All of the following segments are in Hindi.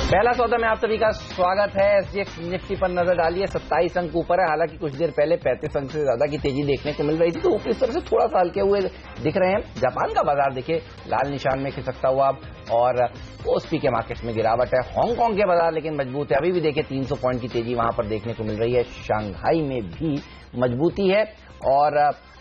पहला सौदा में आप सभी का स्वागत है। एसजीएक्स निफ्टी पर नजर डालिए, 27 अंक ऊपर है। हालांकि कुछ देर पहले 35 अंक से ज्यादा की तेजी देखने को मिल रही थी, तो ऊपरी स्तर से थोड़ा सा हल्के हुए दिख रहे हैं। जापान का बाजार देखिए लाल निशान में खिसकता हुआ और ओएसपी के मार्केट में गिरावट है। हांगकांग के बाजार लेकिन मजबूत है, अभी भी देखिए 300 पॉइंट की तेजी वहां पर देखने को मिल रही है। शंघाई में भी मजबूती है और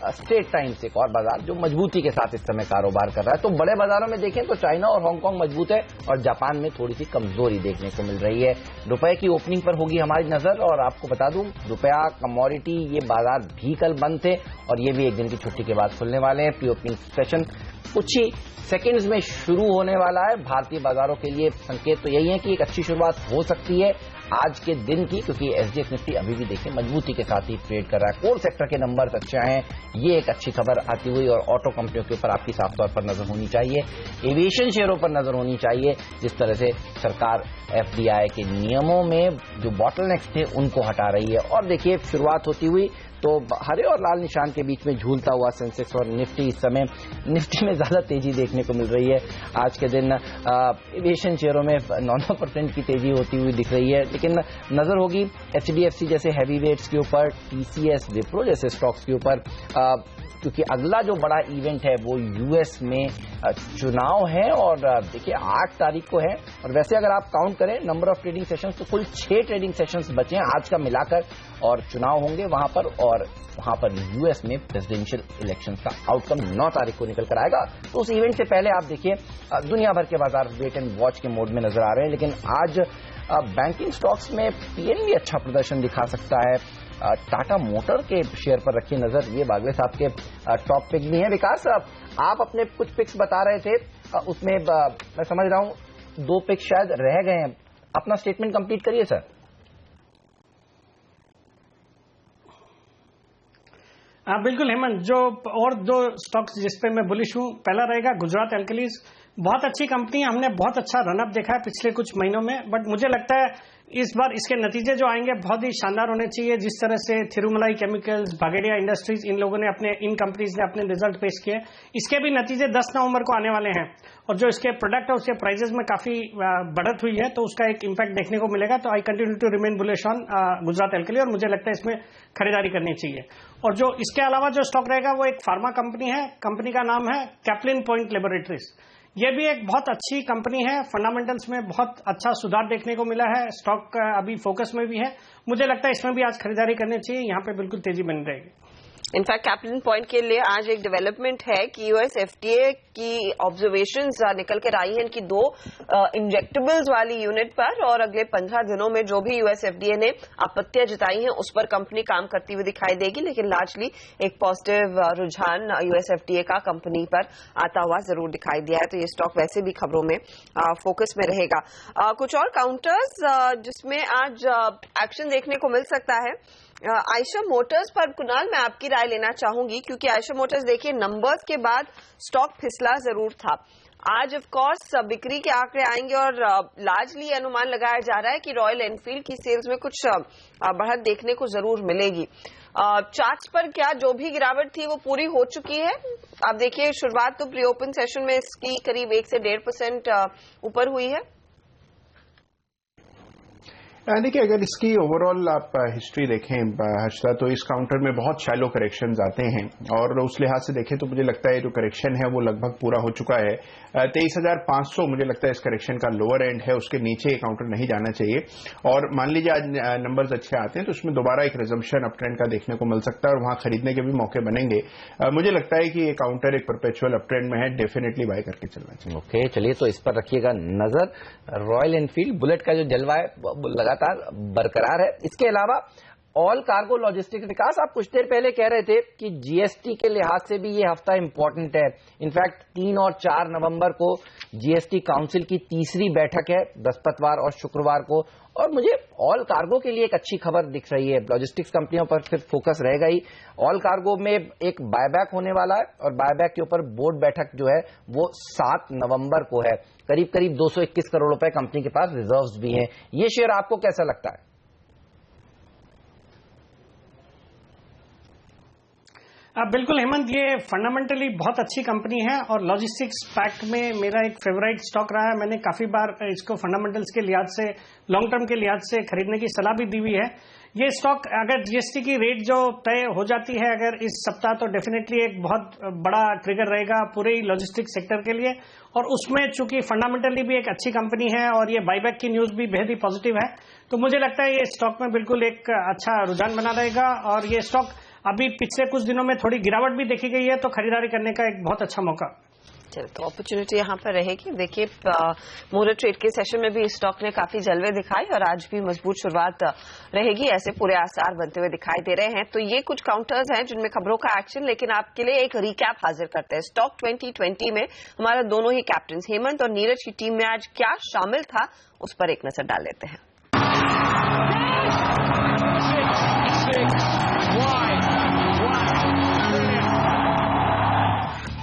स्ट्रेट टाइम से एक और बाजार जो मजबूती के साथ इस समय कारोबार कर रहा है। तो बड़े बाजारों में देखें तो चाइना और हांगकांग मजबूत है और जापान में थोड़ी सी कमजोरी देखने को मिल रही है। रुपए की ओपनिंग पर होगी हमारी नजर और आपको बता दूं, रुपया, कमोडिटी, ये बाजार भी कल बंद थे और ये भी एक दिन की छुट्टी के बाद खुलने वाले हैं। प्री ओपनिंग सेशन कुछ ही सेकंड्स में शुरू होने वाला है। भारतीय बाजारों के लिए संकेत तो यही है कि एक अच्छी शुरुआत हो सकती है आज के दिन की, क्योंकि एसजीएक्स निफ्टी अभी भी देखिए मजबूती के साथ ही ट्रेड कर रहा है। कोर सेक्टर के नंबर अच्छे हैं, ये एक अच्छी खबर आती हुई, और ऑटो कंपनियों के ऊपर आपकी साफ तौर पर नजर होनी चाहिए। एविएशन शेयरों पर नजर होनी चाहिए, जिस तरह से सरकार एफडीआई के नियमों में जो बॉटलनेक्स थे उनको हटा रही है। और देखिए शुरुआत होती हुई तो हरे और लाल निशान के बीच में झूलता हुआ सेंसेक्स और निफ्टी इस समय निफ्टी में ज्यादा तेजी देखने को मिल रही है। आज के दिन एविएशन शेयरों में 9% की तेजी होती हुई दिख रही है, लेकिन नजर होगी एचडीएफसी जैसे हैवी वेट्स के ऊपर, टीसीएस, विप्रो जैसे स्टॉक्स के ऊपर, क्योंकि अगला जो बड़ा इवेंट है वो यूएस में चुनाव है और देखिए 8 तारीख को है। और वैसे अगर आप काउंट करें नंबर ऑफ ट्रेडिंग सेशंस तो कुल 6 ट्रेडिंग सेशंस बचे हैं आज का मिलाकर, और चुनाव होंगे वहां पर। और वहां पर यूएस में प्रेसिडेंशियल इलेक्शंस का आउटकम 9 तारीख को निकल कर आएगा। तो उस इवेंट से पहले आप देखिए दुनिया भर के बाजार वेट एंड वॉच के मोड में नजर आ रहे हैं। लेकिन आज बैंकिंग स्टॉक्स में पीएनबी अच्छा प्रदर्शन दिखा सकता है। टाटा मोटर के शेयर पर रखिए नजर, ये बागले साहब के टॉप पिक भी हैं। विकास साहब, आप अपने कुछ पिक्स बता रहे थे, उसमें मैं समझ रहा हूं 2 पिक्स शायद रह गए हैं। अपना स्टेटमेंट कंप्लीट करिए सर। हाँ बिल्कुल हेमंत, जो और 2 स्टॉक्स जिसपे मैं बुलिश हूं, पहला रहेगा गुजरात एल्कलीज। बहुत अच्छी कंपनी है, हमने बहुत अच्छा रनअप देखा है पिछले कुछ महीनों में, बट मुझे लगता है इस बार इसके नतीजे जो आएंगे बहुत ही शानदार होने चाहिए। जिस तरह से थिरुमलाई केमिकल्स, भागेड़िया इंडस्ट्रीज, इन लोगों ने इन कंपनीज ने अपने रिजल्ट पेश किए, इसके भी नतीजे 10 नवंबर को आने वाले हैं। और जो इसके प्रोडक्ट है उसके प्राइसेस में काफी बढ़त हुई है, तो उसका एक इम्पैक्ट देखने को मिलेगा। तो I continue to remain bullish on Gujarat Alkali, और मुझे लगता है इसमें खरीदारी करनी चाहिए। और जो इसके अलावा जो स्टॉक रहेगा वो एक फार्मा कंपनी है, कंपनी का नाम है कैप्लिन पॉइंट लेबोरेटरीज। ये भी एक बहुत अच्छी कंपनी है, फंडामेंटल्स में बहुत अच्छा सुधार देखने को मिला है, स्टॉक अभी फोकस में भी है। मुझे लगता है इसमें भी आज खरीदारी करनी चाहिए, यहाँ पे बिल्कुल तेजी बनी रहेगी। इनफैक्ट कैप्लिन पॉइंट के लिए आज एक डेवलपमेंट है कि यूएस एफडीए की ऑब्जर्वेशंस निकल कर आई हैं इनकी 2 इंजेक्टेबल्स वाली यूनिट पर, और अगले 15 दिनों में जो भी यूएस एफडीए ने आपत्तियां जताई हैं उस पर कंपनी काम करती हुई दिखाई देगी। लेकिन लार्जली एक पॉजिटिव रुझान यूएस एफडीए का कंपनी पर आता हुआ जरूर दिखाई दिया है। तो ये स्टॉक वैसे भी खबरों में फोकस में रहेगा। कुछ और काउंटर्स जिसमें आज एक्शन देखने को मिल सकता है, आयशा मोटर्स पर कुणाल मैं आपकी राय लेना चाहूंगी, क्योंकि आयशा मोटर्स देखिए नंबर्स के बाद स्टॉक फिसला जरूर था। आज ऑफ कोर्स बिक्री के आंकड़े आएंगे और लार्जली अनुमान लगाया जा रहा है कि रॉयल एनफील्ड की सेल्स में कुछ बढ़त देखने को जरूर मिलेगी। चार्ट्स पर क्या जो भी गिरावट थी वो पूरी हो चुकी है? आप देखिए शुरुआत तो प्री ओपन सेशन में इसकी करीब 1 से 1.5% ऊपर हुई है। देखिए अगर इसकी ओवरऑल आप हिस्ट्री देखें हर्षदा, तो इस काउंटर में बहुत शैलो करेक्शंस आते हैं, और उस लिहाज से देखें तो मुझे लगता है जो करेक्शन है वो लगभग पूरा हो चुका है। 23,500 मुझे लगता है इस करेक्शन का लोअर एंड है, उसके नीचे काउंटर नहीं जाना चाहिए। और मान लीजिए आज नंबर्स अच्छे आते हैं तो उसमें दोबारा एक रिजम्पशन अप ट्रेंड का देखने को मिल सकता है और वहां खरीदने के भी मौके बनेंगे। मुझे लगता है कि ये काउंटर एक परपेचुअल अप ट्रेंड में है, डेफिनेटली बाय करके चलना चाहिए। ओके, चलिए तो इस पर रखिएगा नजर। रॉयल एनफील्ड बुलेट का जो जलवा है बरकरार है। इसके अलावा ऑल कार्गो लॉजिस्टिक्स, विकास आप कुछ देर पहले कह रहे थे कि जीएसटी के लिहाज से भी ये हफ्ता इंपॉर्टेंट है। इनफैक्ट 3 और 4 नवंबर को जीएसटी काउंसिल की 3री बैठक है, बृहस्पतिवार और शुक्रवार को, और मुझे ऑल कार्गो के लिए एक अच्छी खबर दिख रही है। लॉजिस्टिक्स कंपनियों पर फिर फोकस रहेगा ही। ऑल कार्गो में एक बायबैक होने वाला है और बायबैक के ऊपर बोर्ड बैठक जो है वो 7 नवंबर को है। करीब करीब 221 करोड़ रुपए कंपनी के पास रिजर्व्स भी हैं। ये शेयर आपको कैसा लगता है? बिल्कुल हेमंत, ये फंडामेंटली बहुत अच्छी कंपनी है और लॉजिस्टिक्स पैक्ट में मेरा एक फेवरेट स्टॉक रहा है। मैंने काफी बार इसको फंडामेंटल्स के लिहाज से, लॉन्ग टर्म के लिहाज से खरीदने की सलाह भी दी हुई है। ये स्टॉक अगर जीएसटी की रेट जो तय हो जाती है अगर इस सप्ताह, तो डेफिनेटली एक बहुत बड़ा ट्रिगर रहेगा पूरे लॉजिस्टिक्स सेक्टर के लिए। और उसमें चूंकि फंडामेंटली भी एक अच्छी कंपनी है और ये बाईबैक की न्यूज भी बेहद ही पॉजिटिव है, तो मुझे लगता है ये स्टॉक में बिल्कुल एक अच्छा रुझान बना रहेगा। और ये स्टॉक अभी पिछले कुछ दिनों में थोड़ी गिरावट भी देखी गई है, तो खरीदारी करने का एक बहुत अच्छा मौका। चलो, तो अपॉर्चुनिटी यहाँ पर रहेगी। देखिए, मुहूर्त ट्रेड के सेशन में भी इस स्टॉक ने काफी जलवे दिखाई और आज भी मजबूत शुरुआत रहेगी, ऐसे पूरे आसार बनते हुए दिखाई दे रहे हैं। तो ये कुछ काउंटर्स हैं जिनमें खबरों का एक्शन, लेकिन आपके लिए एक रिकैप हाजिर करते हैं। स्टॉक 2020 में हमारा दोनों ही कैप्टन हेमंत और नीरज की टीम में आज क्या शामिल था, उस पर एक नजर डाल लेते हैं।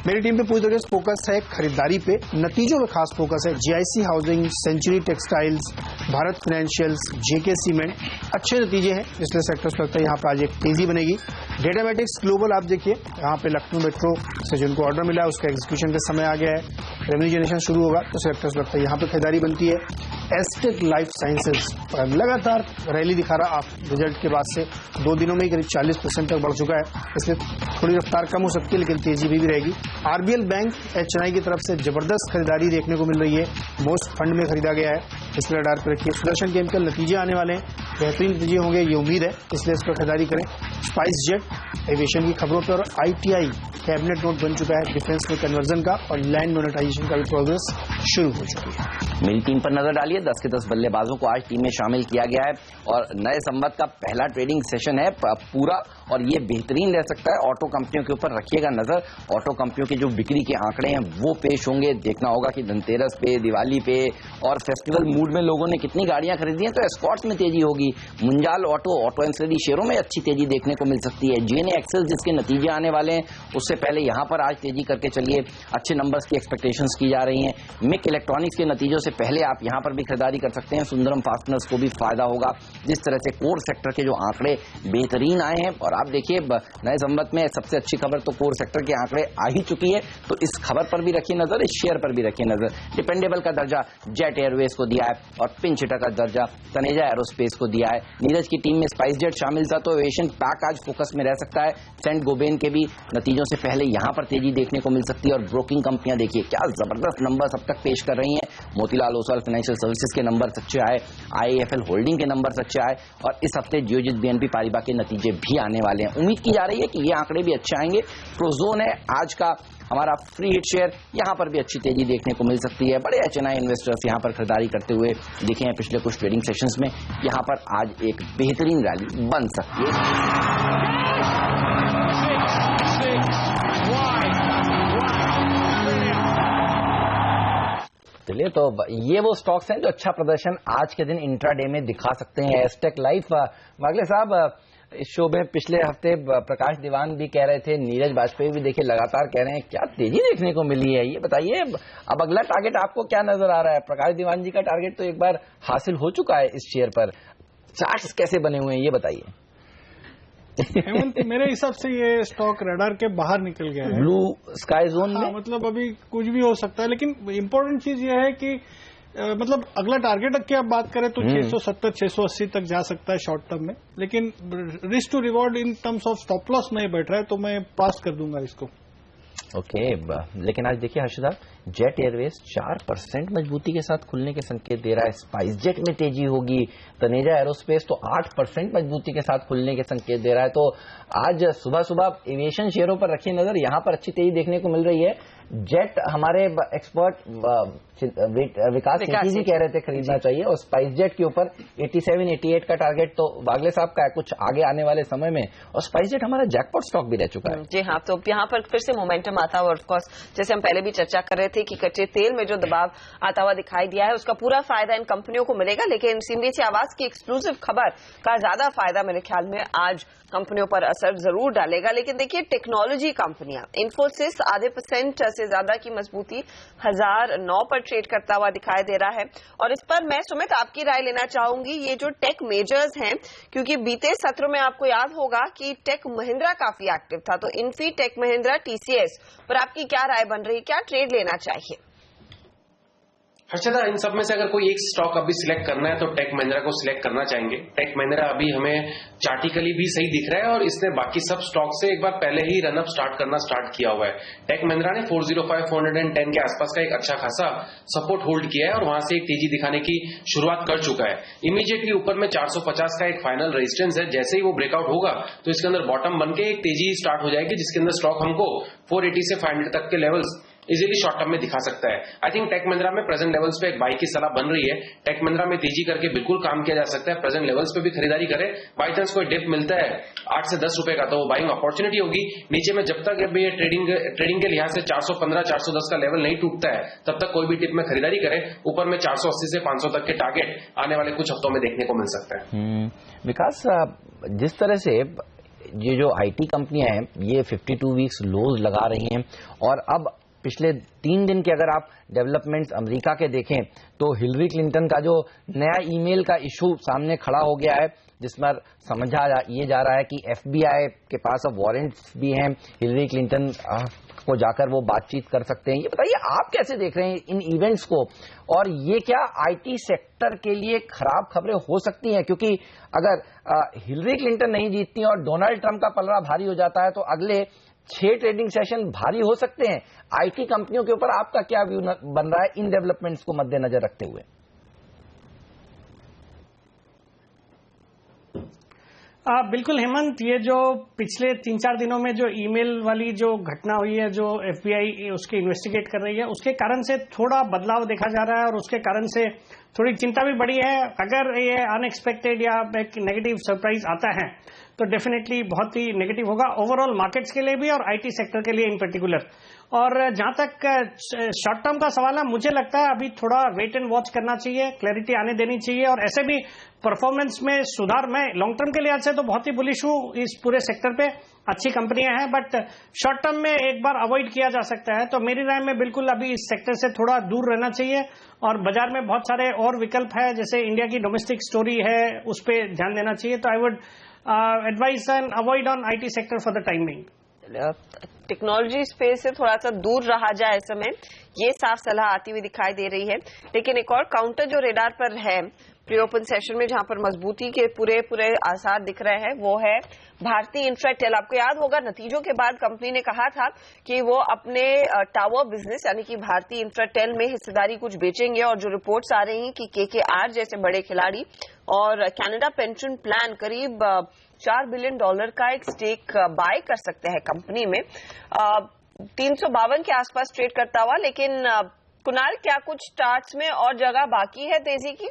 मेरी टीम पे पूरी तरह से फोकस है खरीदारी पे, नतीजों में खास फोकस है। GIC housing, century textiles, Bharat financials, JK cement, अच्छे नतीजे हैं, इसलिए सेक्टर्स लगता है यहाँ पे आज एक तेजी बनेगी। डेटामेटिक्स ग्लोबल आप देखिए, यहाँ पे लखनऊ मेट्रो से जिनको ऑर्डर मिला है उसका एग्जीक्यूशन का समय आ गया है, रेवेन्यू जनरेशन शुरू होगा, तो सेक्टर्स लगता है यहाँ पे खरीदारी बनती है। एस्टेक लाइफ साइंसेज लगातार रैली दिखा रहा, आप रिजल्ट के बाद से 2 दिनों में ही करीब 40% तक बढ़ चुका है, इसलिए थोड़ी रफ्तार कम हो सकती है लेकिन तेजी भी रहेगी। आरबीएल बैंक एचएनआई की तरफ से जबरदस्त खरीदारी देखने को मिल रही है, मोस्ट फंड में खरीदा गया है, इसलिए रडार पर रखिए। सुदर्शन केमिकल नतीजे आने वाले हैं, बेहतरीन नतीजे होंगे ये उम्मीद है, इसलिए इस पर खरीदारी करें। स्पाइस जेट एविएशन की खबरों पर, आईटीआई कैबिनेट नोट बन चुका है डिफेंस में कन्वर्जन का, और लैंड मोनेटाइजेशन का भी प्रोग्रेस शुरू हो चुकी है। मेरी टीम पर नजर डालिए, 10 के 10 बल्लेबाजों को आज टीम में शामिल किया गया है और नए संवत का पहला ट्रेडिंग सेशन है पूरा, और ये बेहतरीन रह सकता है। ऑटो कंपनियों के ऊपर रखिएगा नजर, ऑटो कंपनियों के जो बिक्री के आंकड़े हैं वो पेश होंगे। देखना होगा कि धनतेरस पे, दिवाली पे और फेस्टिवल मूड में लोगों ने कितनी गाड़ियां खरीदी हैं, तो एस्कॉर्ट्स में तेजी होगी। मुंजाल ऑटो एंसिलरी शेयरों में अच्छी तेजी देखने को मिल सकती है। जीएनए एक्सेल जिसके नतीजे आने वाले हैं, उससे पहले यहां पर आज तेजी करके चलिए, अच्छे नंबर्स की एक्सपेक्टेशंस की जा रही हैं। मिक इलेक्ट्रॉनिक्स के नतीजों से पहले आप यहां पर भी खरीदारी कर सकते हैं। सुंदरम फास्टनर्स को भी फायदा होगा, जिस तरह से कोर सेक्टर के जो आंकड़े बेहतरीन आए हैं। और आप देखिए, नए संवत में सबसे अच्छी खबर तो कोर सेक्टर के आंकड़े आ ही चुकी है, तो इस खबर पर भी रखिए नजर, इस शेयर पर भी रखिए नजर। डिपेंडेबल का दर्जा जेट एयरवेज को दिया है और पिंच हिटर का दर्जा तनेजा एरोस्पेस को दिया है। नीरज की टीम में स्पाइस जेट शामिल था, तो एविएशन पैक आज फोकस में रह सकता है। सेंट गोबेन के भी नतीजों से पहले यहां पर तेजी देखने को मिल सकती है। और ब्रोकिंग कंपनियां देखिए क्या जबरदस्त नंबर अब तक पेश कर रही हैं। मोतीलाल ओसवाल फाइनेंशियल सर्विसेज के नंबर अच्छे आए, आईएफएल होल्डिंग के नंबर अच्छे आए, और इस हफ्ते जियोजित बीएनपी पारिबा के नतीजे भी आने वाले हैं। उम्मीद की जा रही है कि ये आंकड़े भी अच्छे आएंगे। प्रोजोन है आज का हमारा फ्री हिट शेयर, यहां पर भी अच्छी तेजी देखने को मिल सकती है। बड़े एचएनआई इन्वेस्टर्स यहां पर खरीदारी करते हुए दिखे हैं पिछले कुछ ट्रेडिंग सेशंस में। यहां पर आज एक बेहतरीन रैली बन सकती है। चलिए, तो ये वो स्टॉक्स हैं जो अच्छा प्रदर्शन आज के दिन इंट्राडे में दिखा सकते हैं। एस्टेक लाइफ, वागले साहब, इस शो में पिछले हफ्ते प्रकाश दीवान भी कह रहे थे, नीरज वाजपेयी भी देखिए लगातार कह रहे हैं, क्या तेजी देखने को मिली है, ये बताइए अब अगला टारगेट आपको क्या नजर आ रहा है? प्रकाश दीवान जी का टारगेट तो एक बार हासिल हो चुका है इस शेयर पर, चार्ट्स कैसे बने हुए हैं ये बताइए। हेमंत, मेरे हिसाब से ये स्टॉक रडार के बाहर निकल गया है, ब्लू स्काई जोन में। मतलब अभी कुछ भी हो सकता है, लेकिन इम्पोर्टेंट चीज ये है कि मतलब अगला टारगेट की आप बात करें तो 670 680 तक जा सकता है शॉर्ट टर्म में, लेकिन risk to reward in terms of stop loss नहीं बैठ रहा है, तो मैं पास कर दूंगा इसको। ओके, लेकिन आज देखिए हर्षदा, जेट एयरवेज 4% मजबूती के साथ खुलने के संकेत दे रहा है। स्पाइस जेट में तेजी होगी। तनेजा एरोस्पेस तो 8% मजबूती के साथ खुलने के संकेत दे रहा है। तो आज सुबह सुबह एविएशन शेयरों पर रखिए नजर, यहां पर अच्छी तेजी देखने को मिल रही है। जेट हमारे एक्सपर्ट विकास जी कह रहे थे खरीदना चाहिए, और स्पाइस जेट के ऊपर 87-88 का टारगेट तो वागले साहब का है कुछ आगे आने वाले समय में। और स्पाइस जेट हमारा जैकपॉट स्टॉक भी रह चुका है। जी हाँ, तो यहाँ पर फिर से मोमेंटम प्रीमियम आता हुआ, ऑफकोर्स जैसे हम पहले भी चर्चा कर रहे थे कि कच्चे तेल में जो दबाव आता हुआ दिखाई दिया है उसका पूरा फायदा इन कंपनियों को मिलेगा, लेकिन CNBC आवाज की एक्सक्लूसिव खबर का ज्यादा फायदा मेरे ख्याल में आज कंपनियों पर असर जरूर डालेगा। लेकिन देखिए टेक्नोलॉजी कंपनियां, इन्फोसिस आधे % से ज्यादा की मजबूती 1009 पर ट्रेड करता हुआ दिखाई दे रहा है। और इस पर मैं सुमित आपकी राय लेना चाहूंगी, ये जो टेक मेजर्स हैं, क्योंकि बीते सत्र में आपको याद होगा कि टेक महिंद्रा काफी एक्टिव था, तो इन्फी, टेक महिंद्रा, TCS पर आपकी क्या राय बन रही है, क्या ट्रेड लेना चाहिए? हर्षदा, इन सब में से अगर कोई एक स्टॉक अभी सिलेक्ट करना है तो टेक महिंद्रा को सिलेक्ट करना चाहेंगे। टेक महिंद्रा अभी हमें चार्टिकली भी सही दिख रहा है और इसने बाकी सब स्टॉक से एक बार पहले ही रनअप स्टार्ट किया हुआ है। टेक महिंद्रा ने 405 410 के आसपास का एक अच्छा खासा सपोर्ट होल्ड किया है और वहां से एक तेजी दिखाने की शुरुआत कर चुका है। इमीडिएटली ऊपर में 450 का एक फाइनल रेजिस्टेंस है, जैसे ही वो ब्रेकआउट होगा तो इसके अंदर बॉटम बन के एक तेजी स्टार्ट हो जाएगी, जिसके अंदर स्टॉक हमको 480 से 500 तक के लेवल्स इजीली शॉर्ट टर्म में दिखा सकता है। आई थिंक टेक महिंद्रा में प्रेजेंट लेवल्स पे एक बाई की सलाह बन रही है। टेक महिंद्रा में तेजी करके बिल्कुल काम किया जा सकता है, प्रेजेंट लेवल्स पे भी खरीदारी करे। बाई चांस कोई डिप मिलता है 8 से 10 रुपए का तो वो बाइंग अपॉर्चुनिटी होगी। नीचे में जब तक ये ट्रेडिंग के लिहाज से 415 410 का लेवल नहीं टूटता है तब तक कोई भी टिप में खरीदारी करे। ऊपर में 480 से 500 तक के टारगेट आने वाले कुछ हफ्तों में देखने को मिल सकता है। विकास, जिस तरह से ये जो IT कंपनियां हैं ये 52 वीक्स लोज लगा रही हैं और अब पिछले 3 दिन के अगर आप डेवलपमेंट्स अमेरिका के देखें तो हिलरी क्लिंटन का जो नया ईमेल का इशू सामने खड़ा हो गया है, जिसमें समझा ये जा रहा है कि FBI के पास अब वारंट्स भी हैं, हिलरी क्लिंटन को जाकर वो बातचीत कर सकते हैं। ये बताइए आप कैसे देख रहे हैं इन इवेंट्स को, और ये क्या IT सेक्टर के लिए खराब खबरें हो सकती हैं? क्योंकि अगर हिलरी क्लिंटन नहीं जीतती और डोनाल्ड ट्रंप का पलड़ा भारी हो जाता है तो अगले 6 ट्रेडिंग सेशन भारी हो सकते हैं। IT कंपनियों के ऊपर आपका क्या व्यू बन रहा है इन डेवलपमेंट्स को मद्देनजर रखते हुए? बिल्कुल हेमंत, ये जो पिछले 3-4 दिनों में जो ईमेल वाली जो घटना हुई है, जो FBI उसकी इन्वेस्टिगेट कर रही है, उसके कारण से थोड़ा बदलाव देखा जा रहा है और उसके कारण से थोड़ी चिंता भी बढ़ी है। अगर ये अनएक्सपेक्टेड या एक नेगेटिव सरप्राइज आता है तो डेफिनेटली बहुत ही नेगेटिव होगा ओवरऑल मार्केट्स के लिए भी और IT सेक्टर के लिए इन पर्टिकुलर। और जहां तक शॉर्ट टर्म का सवाल है, मुझे लगता है अभी थोड़ा वेट एंड वॉच करना चाहिए, क्लैरिटी आने देनी चाहिए और ऐसे भी परफॉर्मेंस में सुधार। मैं लॉन्ग टर्म के लिहाज से तो बहुत ही बुलिश हूं इस पूरे सेक्टर पे, अच्छी कंपनियां हैं, बट शॉर्ट टर्म में एक बार अवॉइड किया जा सकता है। तो मेरी राय में बिल्कुल अभी इस सेक्टर से थोड़ा दूर रहना चाहिए और बाजार में बहुत सारे और विकल्प है, जैसे इंडिया की डोमेस्टिक स्टोरी है, उस पर ध्यान देना चाहिए। तो I would advise and avoid on IT sector for the time being. Technology space से थोड़ा सा दूर रहा जाए इस समय, ये साफ सलाह आती हुई दिखाई दे रही है। लेकिन एक और काउंटर जो रेडार पर है प्री ओपन सेशन में, जहां पर मजबूती के पूरे आसार दिख रहे हैं, वो है भारतीय इंफ्राटेल। आपको याद होगा नतीजों के बाद कंपनी ने कहा था कि वो अपने टावर बिजनेस यानी कि भारतीय इंफ्राटेल में हिस्सेदारी कुछ बेचेंगे, और जो रिपोर्ट्स आ रही हैं कि KKR जैसे बड़े खिलाड़ी और कनाडा पेंशन प्लान करीब $4 बिलियन का एक स्टेक बाय कर सकते हैं कंपनी में। 352 के आसपास ट्रेड करता हुआ। लेकिन कुणाल, क्या कुछ चार्ट्स में और जगह बाकी है तेजी की?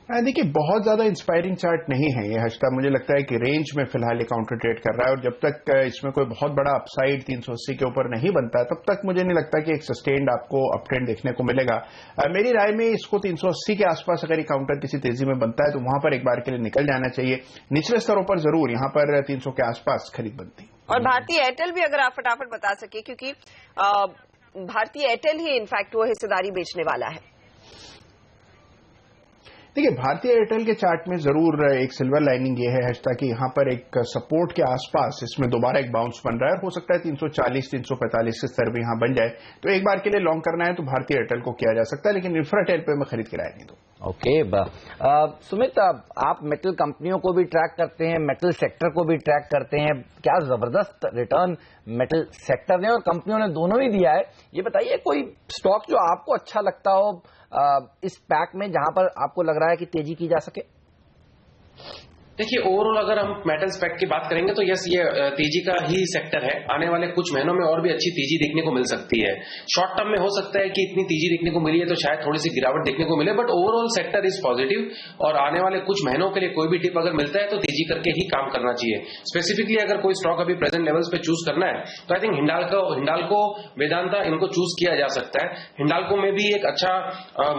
देखिए, बहुत ज्यादा इंस्पायरिंग चार्ट नहीं है ये हर्षदा। मुझे लगता है कि रेंज में फिलहाल ये काउंटर ट्रेड कर रहा है और जब तक इसमें कोई बहुत बड़ा अपसाइड 380 के ऊपर नहीं बनता है तब तक मुझे नहीं लगता कि एक सस्टेन्ड आपको अप ट्रेंड देखने को मिलेगा। मेरी राय में इसको 380 के आसपास अगर ये काउंटर किसी तेजी में बनता है तो वहां पर एक बार के लिए निकल जाना चाहिए। निचले स्तरों पर जरूर यहाँ पर 300 के आसपास खरीद बनती। और भारतीय एयरटेल भी अगर आप फटाफट बता सके, क्योंकि भारतीय एयरटेल ही इनफैक्ट वो हिस्सेदारी बेचने वाला है। देखिए, भारतीय एयरटेल के चार्ट में जरूर एक सिल्वर लाइनिंग ये है हर्षदा कि यहाँ पर एक सपोर्ट के आसपास इसमें दोबारा एक बाउंस बन रहा है। हो सकता है 340 345 के स्तर भी यहाँ बन जाए, तो एक बार के लिए लॉन्ग करना है तो भारतीय एयरटेल को किया जा सकता है, लेकिन इंफ्राटेल पे मैं खरीद के राय नहीं दूं। ओके, सुमित, आप मेटल कंपनियों को भी ट्रैक करते हैं, मेटल सेक्टर को भी ट्रैक करते हैं, क्या जबरदस्त रिटर्न मेटल सेक्टर ने और कंपनियों ने दोनों ही दिया है। ये बताइए कोई स्टॉक जो आपको अच्छा लगता हो इस पैक में, जहां पर आपको लग रहा है कि तेजी की जा सके? देखिए, ओवरऑल अगर हम मेटल स्पेक की बात करेंगे तो यस, ये तेजी का ही सेक्टर है। आने वाले कुछ महीनों में और भी अच्छी तेजी देखने को मिल सकती है। शॉर्ट टर्म में हो सकता है कि इतनी तेजी देखने को मिली है तो शायद थोड़ी सी गिरावट देखने को मिले, but overall sector is positive और आने वाले कुछ महीनों के लिए कोई भी टिप अगर मिलता है तो तेजी करके ही काम करना चाहिए। स्पेसिफिकली अगर कोई स्टॉक अभी प्रेजेंट लेवल्स पे चूज करना है तो आई थिंक हिंडाल्को, वेदांता, इनको चूज किया जा सकता है। हिंडाल्को में भी एक अच्छा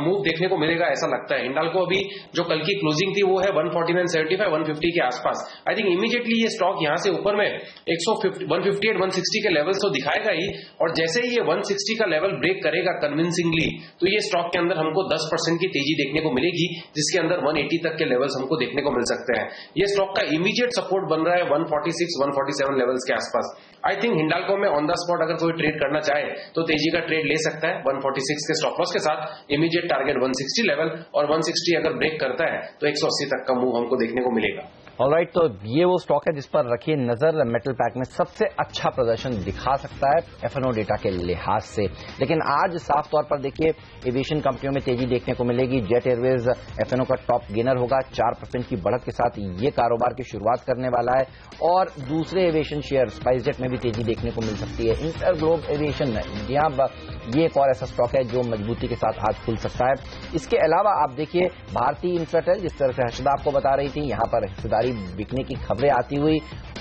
मूव देखने को मिलेगा ऐसा लगता है। हिंडाल्को अभी जो कल की क्लोजिंग थी वो है 149.75, 150 के आसपास। आई थिंक इमीडिएटली ये स्टॉक यहां से ऊपर में 158, 160 के लेवल्स तो दिखाएगा ही, और जैसे ही ये 160 का लेवल ब्रेक करेगा कन्विंसिंगली तो ये स्टॉक के अंदर हमको 10% की तेजी देखने को मिलेगी, जिसके अंदर 180 तक के लेवल्स हमको देखने को मिल सकते हैं। ये स्टॉक का इमीडिएट सपोर्ट बन रहा है 146, 147 लेवल्स के आसपास। आई थिंक हिंडाल्को में ऑन द स्पॉट अगर कोई ट्रेड करना चाहे तो तेजी का ट्रेड ले सकता है 146 के स्टॉप लॉस के साथ। इमीडिएट टारगेट 160 लेवल, और 160 अगर ब्रेक करता है तो 180 तक का मूव हमको देखने को मिलेगा। ऑलराइट, तो ये वो स्टॉक है जिस पर रखिए नजर। मेटल पैक में सबसे अच्छा प्रदर्शन दिखा सकता है एफएनओ डेटा के लिहाज से, लेकिन आज साफ तौर पर देखिए एविएशन कंपनियों में तेजी देखने को मिलेगी। जेट एयरवेज एफएनओ का टॉप गेनर होगा, 4% की बढ़त के साथ ये कारोबार की शुरुआत करने वाला है। और दूसरे एविएशन शेयर स्पाइसजेट में भी तेजी देखने को मिल सकती है। इंटरग्लोब एविएशन यहाँ ये एक और ऐसा स्टॉक है जो मजबूती के साथ आज खुल सकता है। इसके अलावा आप देखिए भारतीय इंफ्राटेल, जिस तरह से हर्षदा आपको बता रही थी, यहाँ पर हिस्सेदारी बिकने की खबरें आती हुई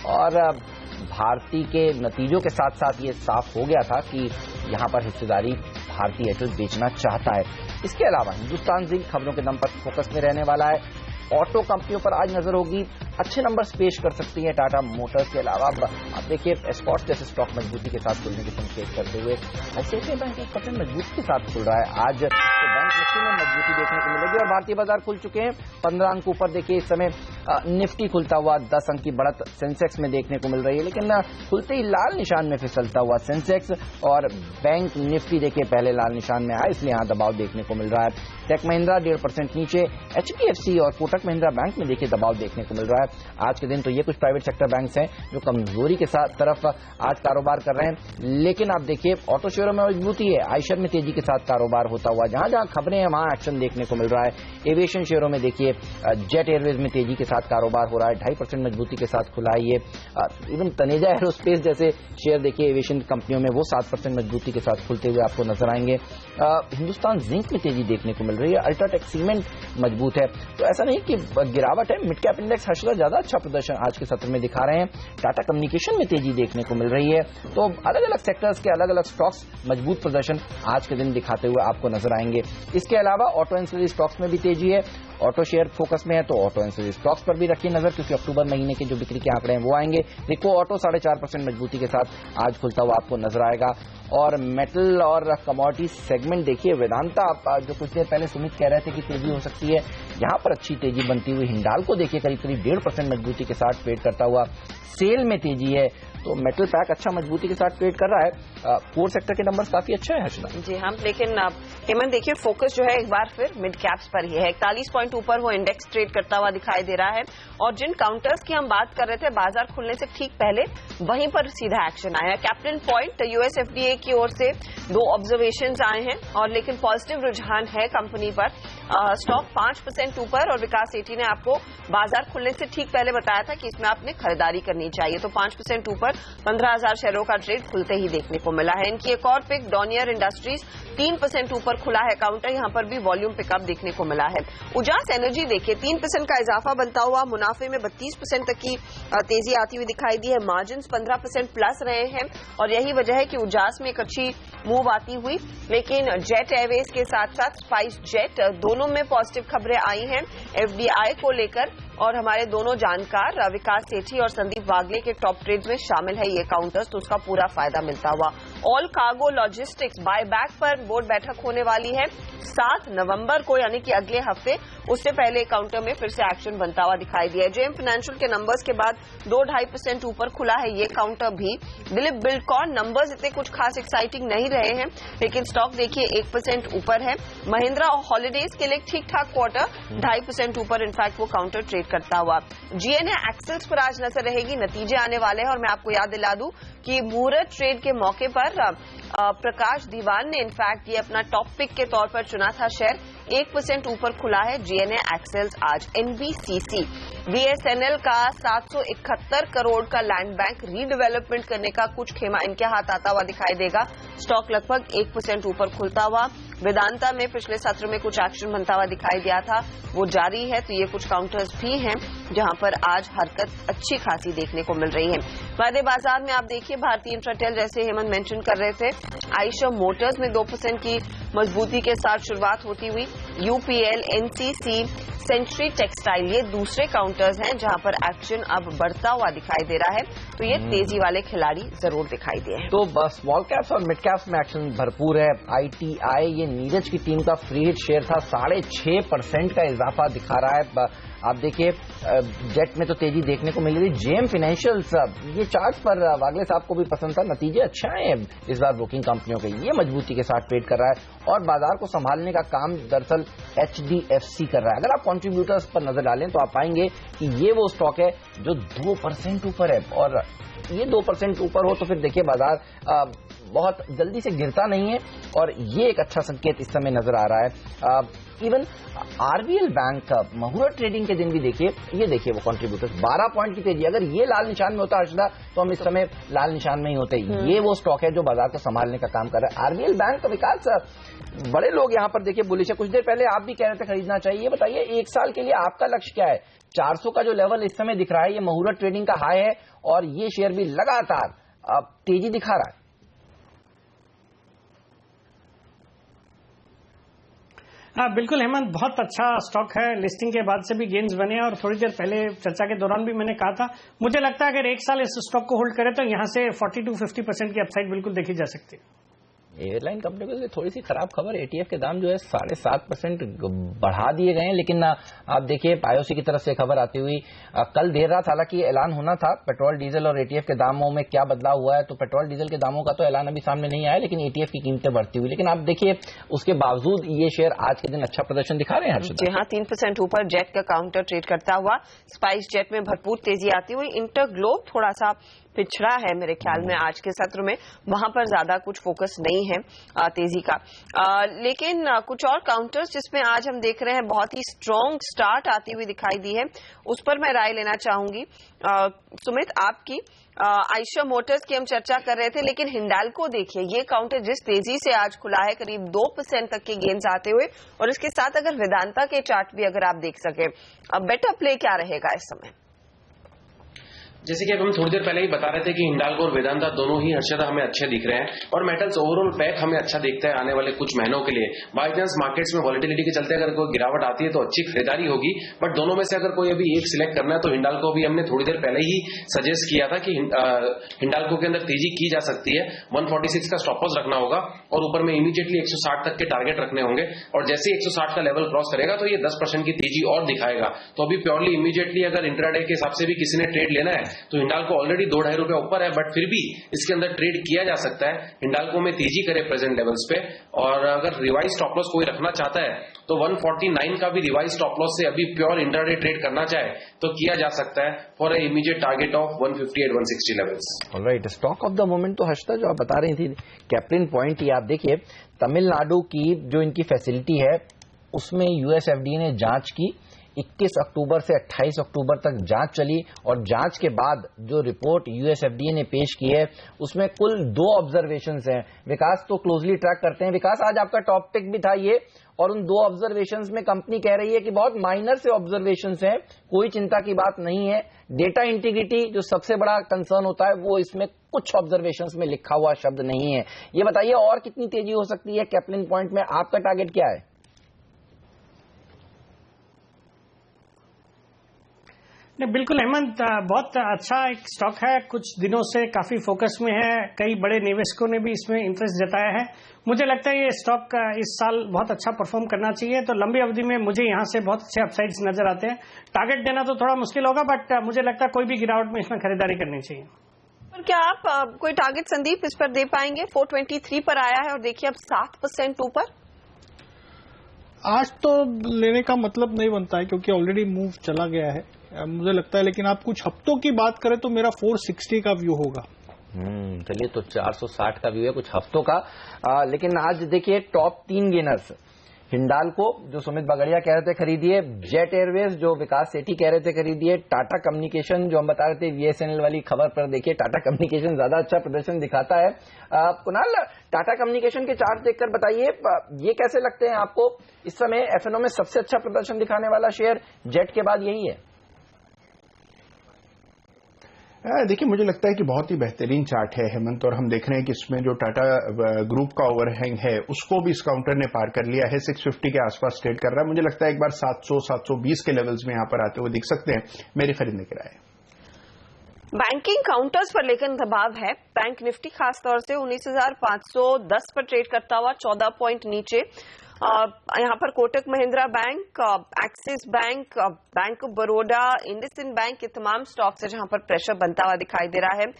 और भारतीय के नतीजों के साथ साथ ये साफ हो गया था कि यहाँ पर हिस्सेदारी भारतीय एयरटेल बेचना चाहता है। इसके अलावा हिंदुस्तान जिंक खबरों के दम पर फोकस में रहने वाला है। ऑटो कंपनियों पर आज नजर होगी, अच्छे नंबर्स पेश कर सकती है टाटा मोटर्स के अलावा। आप देखिए एस्कॉर्ट्स जैसे स्टॉक मजबूती के साथ खुलने के संकेत करते हुए आईसीआईसीआई बैंक 1% मजबूती के साथ खुल रहा है आज। तो बैंक निफ्टी में मजबूती देखने को मिलेगी और भारतीय बाजार खुल चुके हैं 15 अंक ऊपर। देखिए इस समय निफ्टी खुलता हुआ 10 अंक की बढ़त सेंसेक्स में देखने को मिल रही है, लेकिन खुलते ही लाल निशान में फिसलता हुआ सेंसेक्स और बैंक निफ्टी देखिए पहले लाल निशान में आया, इसलिए यहाँ दबाव देखने को मिल रहा है। टेक महिंद्रा 1.5% नीचे, एचडीएफसी और कोटक महिंद्रा बैंक में देखिए दबाव देखने को मिल रहा है आज के दिन। तो ये कुछ प्राइवेट सेक्टर बैंक्स हैं जो कमजोरी के साथ तरफ आज कारोबार कर रहे हैं, लेकिन आप देखिए ऑटो शेयरों में मजबूती है। आयशर में तेजी के साथ कारोबार होता हुआ, जहां जहां खबरें हैं वहां एक्शन देखने को मिल रहा है। एविएशन शेयरों में देखिए जेट एयरवेज में तेजी के साथ कारोबार हो रहा है, 2.5% मजबूती के साथ खुला है ये। इवन तनेजा एरोस्पेस जैसे शेयर देखिए एविएशन कंपनियों में वो 7% मजबूती के साथ खुलते हुए आपको नजर आएंगे। हिंदुस्तान जिंक में तेजी देखने को मिल रही है, अल्ट्राटेक सीमेंट मजबूत है। तो ऐसा नहीं कि गिरावट है। मिड कैप इंडेक्स हर्षदा ज्यादा अच्छा प्रदर्शन आज के सत्र में दिखा रहे हैं। टाटा कम्युनिकेशन में तेजी देखने को मिल रही है। तो अलग अलग सेक्टर्स के अलग अलग स्टॉक्स मजबूत प्रदर्शन आज के दिन दिखाते हुए आपको नजर आएंगे। इसके अलावा ऑटो एंसिलरी स्टॉक्स में भी तेजी है। ऑटो शेयर फोकस में है तो ऑटो एंसिलरी स्टॉक्स पर भी रखिए नजर, क्योंकि अक्टूबर महीने के जो बिक्री के आंकड़े हैं वो आएंगे। रिको ऑटो 4.5% मजबूती के साथ आज खुलता हुआ आपको नजर आएगा। और मेटल और कमोडिटी सेगमेंट देखिए वेदांता, जो कुछ देर पहले सुमित कह रहे थे कि तेजी हो सकती है, यहां पर अच्छी तेजी बनती हुई। हिंडाल्को देखिए करीब 1.5% मजबूती के साथ ट्रेड करता हुआ। सेल में तेजी है, तो मेटल पैक अच्छा मजबूती के साथ ट्रेड कर रहा है। कोर सेक्टर के नंबर्स काफी अच्छे हैं हर्षदा जी हाँ, लेकिन हेमंत देखिए फोकस जो है एक बार फिर मिड कैप्स पर ही है। 41 पॉइंट ऊपर वो इंडेक्स ट्रेड करता हुआ दिखाई दे रहा है और जिन काउंटर्स की हम बात कर रहे थे बाजार खुलने से ठीक पहले, वहीं पर सीधा एक्शन आया। कैप्टन पॉइंट यूएस एफडीए की ओर से 2 ऑब्जर्वेशंस आए हैं और लेकिन पॉजिटिव रुझान है कंपनी पर। स्टॉक 5% ऊपर और विकास सेठी ने आपको बाजार खुलने से ठीक पहले बताया था कि इसमें आपने खरीदारी करनी चाहिए। तो 5% ऊपर 15,000 शेयरों का ट्रेड खुलते ही देखने को मिला है। इनकी एक और पिक डॉनियर इंडस्ट्रीज 3% ऊपर खुला है काउंटर, यहां पर भी वॉल्यूम पिकअप देखने को मिला है। उजास एनर्जी देखिए 3% का इजाफा बनता हुआ, मुनाफे में 32% तक की तेजी आती हुई दिखाई दी है। मार्जिन 15% प्लस रहे हैं और यही वजह है कि उजास में एक अच्छी मूव आती हुई। लेकिन जेट एयरवेज के साथ साथ स्पाइस जेट दोनों में पॉजिटिव खबरें आई हैं एफडीआई को लेकर और हमारे दोनों जानकार विकास सेठी और संदीप वागले के टॉप ट्रेड्स में शामिल है ये काउंटर्स, तो उसका पूरा फायदा मिलता हुआ। ऑल कार्गो लॉजिस्टिक्स बायबैक पर बोर्ड बैठक होने वाली है 7 नवंबर को, यानी कि अगले हफ्ते। उससे पहले काउंटर में फिर से एक्शन बनता हुआ दिखाई दिया। जेएम फाइनेंशियल के नंबर्स के बाद 2-2.5% ऊपर खुला है ये काउंटर भी। दिलीप बिल्डकॉन नंबर्स इतने कुछ खास एक्साइटिंग नहीं रहे हैं, लेकिन स्टॉक देखिए 1% ऊपर है। महिंद्रा हॉलीडेज के लिए ठीक ठाक क्वार्टर, 2.5% ऊपर इनफैक्ट वो काउंटर ट्रेड करता हुआ। जीएनए एक्सेल्स पर आज नजर रहेगी, नतीजे आने वाले हैं और मैं आपको याद दिला दूं कि मुहूर्त ट्रेड के मौके पर प्रकाश दीवान ने इनफैक्ट ये अपना टॉप पिक के तौर पर चुना था शेयर। 1% ऊपर खुला है जीएनए एक्सेल्स आज। एनबीसीसी BSNL का 771 करोड़ का लैंड बैंक रीडेवलपमेंट करने का कुछ खेमा इनके हाथ आता हुआ दिखाई देगा। स्टॉक लगभग 1% ऊपर खुलता हुआ। वेदांता में पिछले सत्र में कुछ एक्शन बनता हुआ दिखाई दिया था, वो जारी है। तो ये कुछ काउंटर्स भी हैं जहां पर आज हरकत अच्छी खासी देखने को मिल रही है। वायदे बाजार में आप देखिए भारतीय इंफ्राटेल, जैसे हेमंत मेंशन कर रहे थे, आयशर मोटर्स में 2% की मजबूती के साथ शुरुआत होती हुई। UPL, NCC, सेंचुरी टेक्सटाइल ये दूसरे काउंटर्स हैं जहां पर एक्शन अब बढ़ता हुआ दिखाई दे रहा है। तो ये तेजी वाले खिलाड़ी जरूर दिखाई दिए हैं। तो स्मॉल कैप्स और मिड कैप्स में एक्शन भरपूर है। ITI, ये नीरज की टीम का फ्री हिट शेयर था, 6.5% का इजाफा दिखा रहा है। आप देखिए जेट में तो तेजी देखने को मिल रही है। JM Financials, ये चार्ट पर वागले साहब को भी पसंद था, नतीजे अच्छे आए हैं इस बार ब्रोकिंग कंपनियों के, ये मजबूती के साथ ट्रेड कर रहा है और बाजार को संभालने का काम दरअसल HDFC कर रहा है। अगर आप कंट्रीब्यूटर्स पर नजर डालें तो आप पाएंगे कि ये वो स्टॉक है जो 2% ऊपर है, और ये 2% ऊपर हो तो फिर देखिए बाजार बहुत जल्दी से गिरता नहीं है, और ये एक अच्छा संकेत इस समय नजर आ रहा है। इवन RBL बैंक का मुहूर्त ट्रेडिंग के दिन भी देखिए, ये देखिए वो कंट्रीब्यूटर्स 12 पॉइंट की तेजी। अगर ये लाल निशान में होता हर्षदा तो हम इस समय लाल निशान में ही होते। ये वो स्टॉक है जो बाजार को संभालने का काम कर रहा है। RBL बैंक का विकास, बड़े लोग यहाँ पर देखिए बुलिश है। कुछ देर पहले आप भी कह रहे थे खरीदना चाहिए, बताइए 1 साल के लिए आपका लक्ष्य क्या है? 400 का जो लेवल इस समय दिख रहा है, ये मुहूर्त ट्रेडिंग का हाई है और ये शेयर भी लगातार तेजी दिखा रहा है। हाँ बिल्कुल हेमंत, बहुत अच्छा स्टॉक है। लिस्टिंग के बाद से भी गेन्स बने और थोड़ी देर पहले चर्चा के दौरान भी मैंने कहा था, मुझे लगता है अगर 1 साल इस स्टॉक को होल्ड करें तो यहां से 40 to 50% की अपसाइड बिल्कुल देखी जा सकती है। एयरलाइन कंपनी के लिए थोड़ी सी खराब खबर, ATF के दाम जो है 7.5% बढ़ा दिए गए हैं। लेकिन आप देखिए IOC की तरफ से खबर आती हुई कल देर रात हालांकि ऐलान होना था पेट्रोल डीजल और ATF के दामों में क्या बदलाव हुआ है, तो पेट्रोल डीजल के दामों का तो ऐलान अभी सामने नहीं आया, लेकिन ATF की कीमतें बढ़ती हुई। लेकिन आप देखिए उसके बावजूद ये शेयर आज के दिन अच्छा प्रदर्शन दिखा रहे हैं। जी हाँ, 3% ऊपर जेट का काउंटर ट्रेड करता हुआ। स्पाइस जेट में भरपूर तेजी आती हुई। इंटरग्लोब थोड़ा सा पिछड़ा है मेरे ख्याल में आज के सत्र में, वहां पर ज्यादा कुछ फोकस नहीं है तेजी का। लेकिन कुछ और काउंटर्स जिसमें आज हम देख रहे हैं बहुत ही स्ट्रॉन्ग स्टार्ट आती हुई दिखाई दी है, उस पर मैं राय लेना चाहूंगी। सुमित, आपकी आयशर मोटर्स की हम चर्चा कर रहे थे, लेकिन हिंडाल्को देखिए, ये काउंटर जिस तेजी से आज खुला है, करीब 2% तक के गेन्स आते हुए, और इसके साथ अगर वेदांता के चार्ट भी अगर आप देख सके, बेटर प्ले क्या रहेगा इस समय? जैसे कि अब हम थोड़ी देर पहले ही बता रहे थे कि हिंडाल्को और वेदांता दोनों ही हर्षदा हमें अच्छे दिख रहे हैं, और मेटल्स ओवरऑल पैक हमें अच्छा दिखता है आने वाले कुछ महीनों के लिए। बाई चांस मार्केट्स में वॉलेटिलिटी के चलते अगर कोई गिरावट आती है तो अच्छी खरीदारी होगी, बट दोनों में से अगर कोई अभी एक सिलेक्ट करना है तो हिंडाल्को भी हमने थोड़ी देर पहले ही सजेस्ट किया था कि हिंडाल्को के अंदर तेजी की जा सकती है। 146 का स्टॉप लॉस रखना होगा और ऊपर में इमीडिएटली 160 तक के टारगेट रखने होंगे, और जैसे ही 160 का लेवल क्रॉस करेगा तो ये 10% की तेजी और दिखाएगा। तो अभी प्योरली इमीडिएटली अगर इंट्राडे के हिसाब से भी किसी ने ट्रेड लेना है तो हिंडाल्को ऑलरेडी 2-2.5 रुपए ऊपर है, बट फिर भी इसके अंदर ट्रेड किया जा सकता है। हिंडाल्को में तेजी करे प्रेजेंट लेवल्स पे, और अगर रिवाइज स्टॉप लॉस कोई रखना चाहता है तो 149 का भी रिवाइज स्टॉप लॉस से अभी प्योर इंट्राडे ट्रेड करना चाहे तो किया जा सकता है for a immediate target of 158-160 levels. Alright, stock of the moment तो हर्षदा जो आप बता रही थी कैप्लिन पॉइंट, ये आप देखिए तमिलनाडु की जो इनकी फैसिलिटी है उसमें US FDA ने जांच की। 21 अक्टूबर से 28 अक्टूबर तक जांच चली, और जांच के बाद जो रिपोर्ट US FDA ने पेश की है उसमें कुल 2 ऑब्जर्वेशंस हैं। विकास तो क्लोजली ट्रैक करते हैं। विकास, आज आपका टॉपिक भी था ये, और उन 2 ऑब्जर्वेशंस में कंपनी कह रही है कि बहुत माइनर से ऑब्जर्वेशंस हैं, कोई चिंता की बात नहीं है। डेटा इंटीग्रिटी जो सबसे बड़ा कंसर्न होता है वो इसमें कुछ ऑब्जर्वेशंस में लिखा हुआ शब्द नहीं है। ये बताइए और कितनी तेजी हो सकती है कैप्लिन पॉइंट में, आपका टारगेट क्या है? बिल्कुल हेमंत, बहुत अच्छा एक स्टॉक है, कुछ दिनों से काफी फोकस में है, कई बड़े निवेशकों ने भी इसमें इंटरेस्ट जताया है। मुझे लगता है ये स्टॉक इस साल बहुत अच्छा परफॉर्म करना चाहिए, तो लंबी अवधि में मुझे यहां से बहुत अच्छे अपसाइड्स नजर आते हैं। टारगेट देना तो थोड़ा मुश्किल होगा, बट मुझे लगता है कोई भी गिरावट में इसमें खरीदारी करनी चाहिए। और क्या आप कोई टारगेट संदीप इस पर दे पाएंगे? 423 पर आया है और देखिए अब 7% ऊपर। आज तो लेने का मतलब नहीं बनता है क्योंकि ऑलरेडी मूव चला गया है मुझे लगता है, लेकिन आप कुछ हफ्तों की बात करें तो मेरा 460 का व्यू होगा। चलिए, तो 460 का व्यू है कुछ हफ्तों का। लेकिन आज देखिए टॉप 3 गेनर्स हिंडाल्को जो सुमित बगड़िया कह रहे थे खरीदिए, जेट एयरवेज जो विकास सेठी कह रहे थे खरीदिए, टाटा कम्युनिकेशन जो हम बता रहे थे बीएसएनएल वाली खबर पर देखिए टाटा कम्युनिकेशन ज्यादा अच्छा प्रदर्शन दिखाता है। कुणाल, टाटा कम्युनिकेशन के चार्ट देखकर बताइए ये कैसे लगते हैं आपको? इस समय एफएनओ में सबसे अच्छा प्रदर्शन दिखाने वाला शेयर जेट के बाद यही है। देखिए, मुझे लगता है कि बहुत ही बेहतरीन चार्ट है हेमंत, और हम देख रहे हैं कि इसमें जो टाटा ग्रुप का ओवरहैंग है उसको भी इस काउंटर ने पार कर लिया है, 650 के आसपास ट्रेड कर रहा है। मुझे लगता है एक बार 700-720 के लेवल्स में यहां पर आते हुए दिख सकते हैं। मेरी खरीदने की राय है। बैंकिंग काउंटर्स पर लेकिन दबाव है। बैंक निफ्टी खासतौर से 19,510 पर ट्रेड करता हुआ 14 पॉइंट नीचे। यहाँ पर Kotak Mahindra bank, axis bank, bank of Baroda, IndusInd bank के तमाम स्टॉक्स है जहां पर प्रेशर बनता हुआ दिखाई दे रहा है।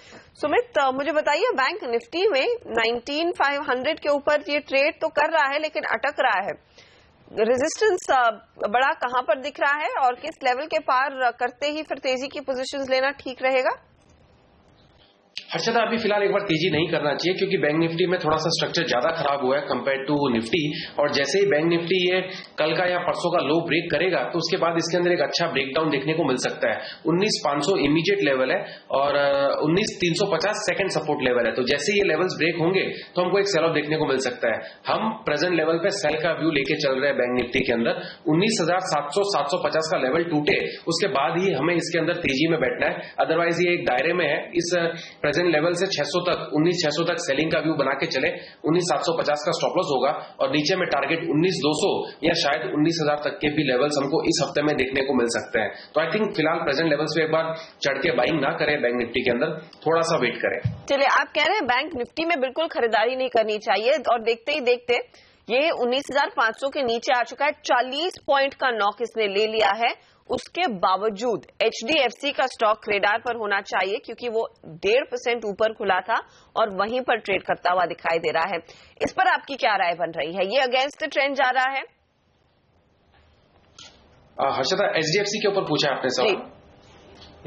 सुमित, मुझे बताइए बैंक निफ्टी में 19,500 के ऊपर ये ट्रेड तो कर रहा है लेकिन अटक रहा है। रेजिस्टेंस बड़ा कहां पर दिख रहा है और किस लेवल के पार करते ही फिर तेजी की पोजीशंस लेना ठीक रहेगा? हर्षदा, अभी फिलहाल एक बार तेजी नहीं करना चाहिए क्योंकि बैंक निफ्टी में थोड़ा सा स्ट्रक्चर ज्यादा खराब हुआ है कंपेयर टू निफ्टी, और जैसे ही बैंक निफ्टी ये कल का या परसों का लो ब्रेक करेगा तो उसके बाद इसके अंदर एक अच्छा ब्रेकडाउन देखने को मिल सकता है। 19,500 इमीडिएट लेवल है और 19,350 सेकंड सपोर्ट लेवल है। तो जैसे ये लेवल्स ब्रेक होंगे तो हमको एक सेल ऑफ देखने को मिल सकता है। हम प्रेजेंट लेवल पे सेल का व्यू लेके चल रहे हैं बैंक निफ्टी के अंदर। 19,700-750 का लेवल टूटे उसके बाद ही हमें इसके अंदर तेजी में बैठना है, अदरवाइज ये एक दायरे में है। इस प्रेजेंट लेवल से 600 तक 19,600 तक सेलिंग का व्यू बना के चले। 19,750 का स्टॉप लॉस होगा और नीचे में टारगेट 19,200 या शायद 19,000 तक के भी लेवल्स हमको इस हफ्ते में देखने को मिल सकते हैं। तो आई थिंक फिलहाल प्रेजेंट लेवल्स पे एक बार चढ़ के बाइंग ना करें, बैंक निफ्टी के अंदर थोड़ा सा वेट करें। चलिए, आप कह रहे हैं बैंक निफ्टी में बिल्कुल खरीदारी नहीं करनी चाहिए और देखते ही देखते ये 19,500 के नीचे आ चुका है। 40 पॉइंट का नॉक इसने ले लिया है। उसके बावजूद HDFC का स्टॉक रेडार पर होना चाहिए क्योंकि वो 1.5% ऊपर खुला था और वहीं पर ट्रेड करता हुआ दिखाई दे रहा है। इस पर आपकी क्या राय बन रही है? ये अगेंस्ट ट्रेंड जा रहा है? हर्षदा, HDFC के ऊपर पूछा आपने सवाल।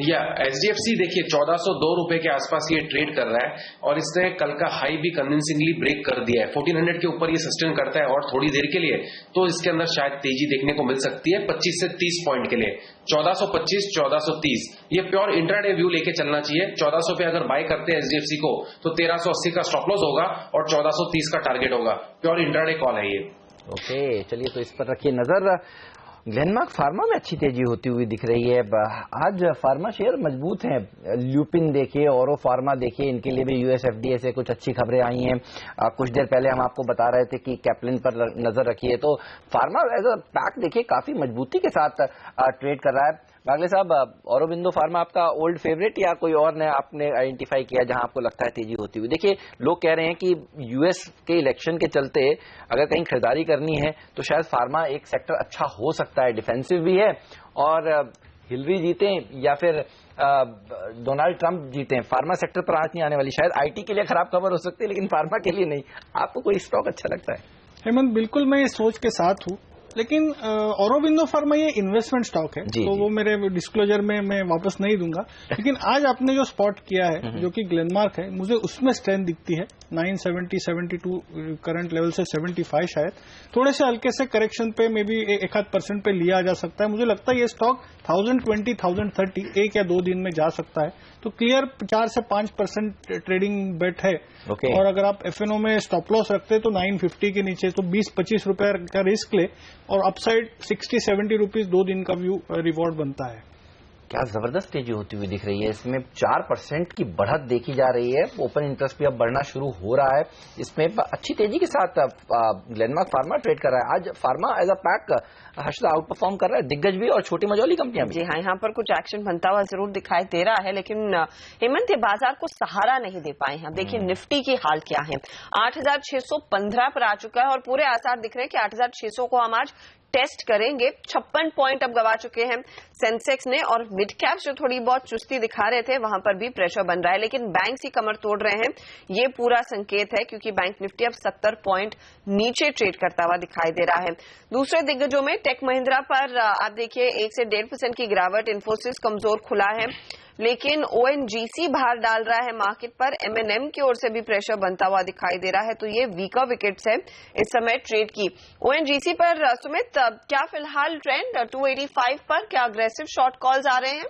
या HDFC देखिए 1402 रुपए के आसपास ये ट्रेड कर रहा है और इसने कल का हाई भी कन्विंसिंगली ब्रेक कर दिया है। 1400 के ऊपर ये सस्टेन करता है और थोड़ी देर के लिए तो इसके अंदर शायद तेजी देखने को मिल सकती है 25 से 30 पॉइंट के लिए। 1425, 1430 ये प्योर इंट्राडे व्यू लेके चलना चाहिए। 1400 पे अगर बाय करते हैं HDFC को तो 1380 का स्टॉप लॉस होगा और 1430 का टारगेट होगा। प्योर इंट्राडे कॉल है ये। ओके, चलिए तो इस पर रखिए नजर। ग्लेनमार्क फार्मा में अच्छी तेजी होती हुई दिख रही है। आज फार्मा शेयर मजबूत हैं। ल्यूपिन देखिए, औरो फार्मा देखिए, इनके लिए भी US FDA से कुछ अच्छी खबरें आई हैं। कुछ देर पहले हम आपको बता रहे थे कि कैप्लिन पर नजर रखिए। तो फार्मा एज अ पैक देखिए काफी मजबूती के साथ ट्रेड कर रहा है। बागले साहब, औरोबिंदो फार्मा आपका ओल्ड फेवरेट या कोई और ने आपने आइडेंटिफाई किया जहां आपको लगता है तेजी होती हुई? देखिए, लोग कह रहे हैं कि US के इलेक्शन के चलते अगर कहीं खरीदारी करनी है तो शायद फार्मा एक सेक्टर अच्छा हो सकता है, डिफेंसिव भी है और हिलरी जीते या फिर डोनाल्ड ट्रंप जीते, फार्मा सेक्टर पर आंच नहीं आने वाली। शायद IT के लिए खराब खबर हो सकती है लेकिन फार्मा के लिए नहीं। आपको कोई स्टॉक अच्छा लगता है? हेमंत, बिल्कुल मैं इस सोच के साथ हूं, लेकिन औरोबिंदो फार्मा ये इन्वेस्टमेंट स्टॉक है तो वो मेरे डिस्क्लोजर में मैं वापस नहीं दूंगा। लेकिन आज आपने जो स्पॉट किया है जो कि ग्लेनमार्क है, मुझे उसमें स्ट्रेंथ दिखती है। 970, 72 करंट लेवल से 75 शायद थोड़े से हल्के से करेक्शन पे मे बी 1-8% पे लिया जा सकता है। मुझे लगता है ये स्टॉक 1020, 1030 1 या 2 दिन में जा सकता है। तो क्लियर 4 से 5% ट्रेडिंग बेट है। और अगर आप FNO में स्टॉप लॉस रखते हैं तो 950 के नीचे तो 20-25 रुपए का रिस्क ले और अपसाइड 60-70 रुपीज 2 दिन का व्यू रिवॉर्ड बनता है। क्या जबरदस्त तेजी होती हुई दिख रही है। इसमें 4% की बढ़त देखी जा रही है। ओपन इंटरेस्ट भी अब बढ़ना शुरू हो रहा है। इसमें अच्छी तेजी के साथ ग्लेनमार्क फार्मा ट्रेड कर रहा है। आज फार्मा एज अ पैक हर्षदा आउट परफॉर्म कर रहा है। दिग्गज भी और छोटी मझौली कंपनियां भी। जी हाँ, यहाँ पर कुछ एक्शन बनता हुआ जरूर दिखाई दे रहा है लेकिन हेमंत ये बाजार को सहारा नहीं दे पाए हैं। देखिए निफ्टी की हाल क्या है, 8,615 पर आ चुका है और पूरे आसार दिख रहे हैं कि 8,600 को हम आज टेस्ट करेंगे। 56 पॉइंट अब गवा चुके हैं सेंसेक्स ने और मिड कैप जो थोड़ी बहुत चुस्ती दिखा रहे थे वहां पर भी प्रेशर बन रहा है लेकिन बैंक ही कमर तोड़ रहे हैं। ये पूरा संकेत है क्योंकि बैंक निफ्टी अब 70 पॉइंट नीचे ट्रेड करता हुआ दिखाई दे रहा है। दूसरे दिग्गजों में टेक महिंद्रा पर आप देखिए 1 से 1.5% की गिरावट। इन्फोसिस कमजोर खुला है। लेकिन ओएनजीसी बाहर डाल रहा है मार्केट पर। एमएनएम की ओर से भी प्रेशर बनता हुआ दिखाई दे रहा है, तो ये वीकर विकेट्स है इस समय ट्रेड की। ओएनजीसी पर सुमित, क्या फिलहाल ट्रेंड 285 पर, क्या अग्रेसिव शॉर्ट कॉल्स आ रहे हैं?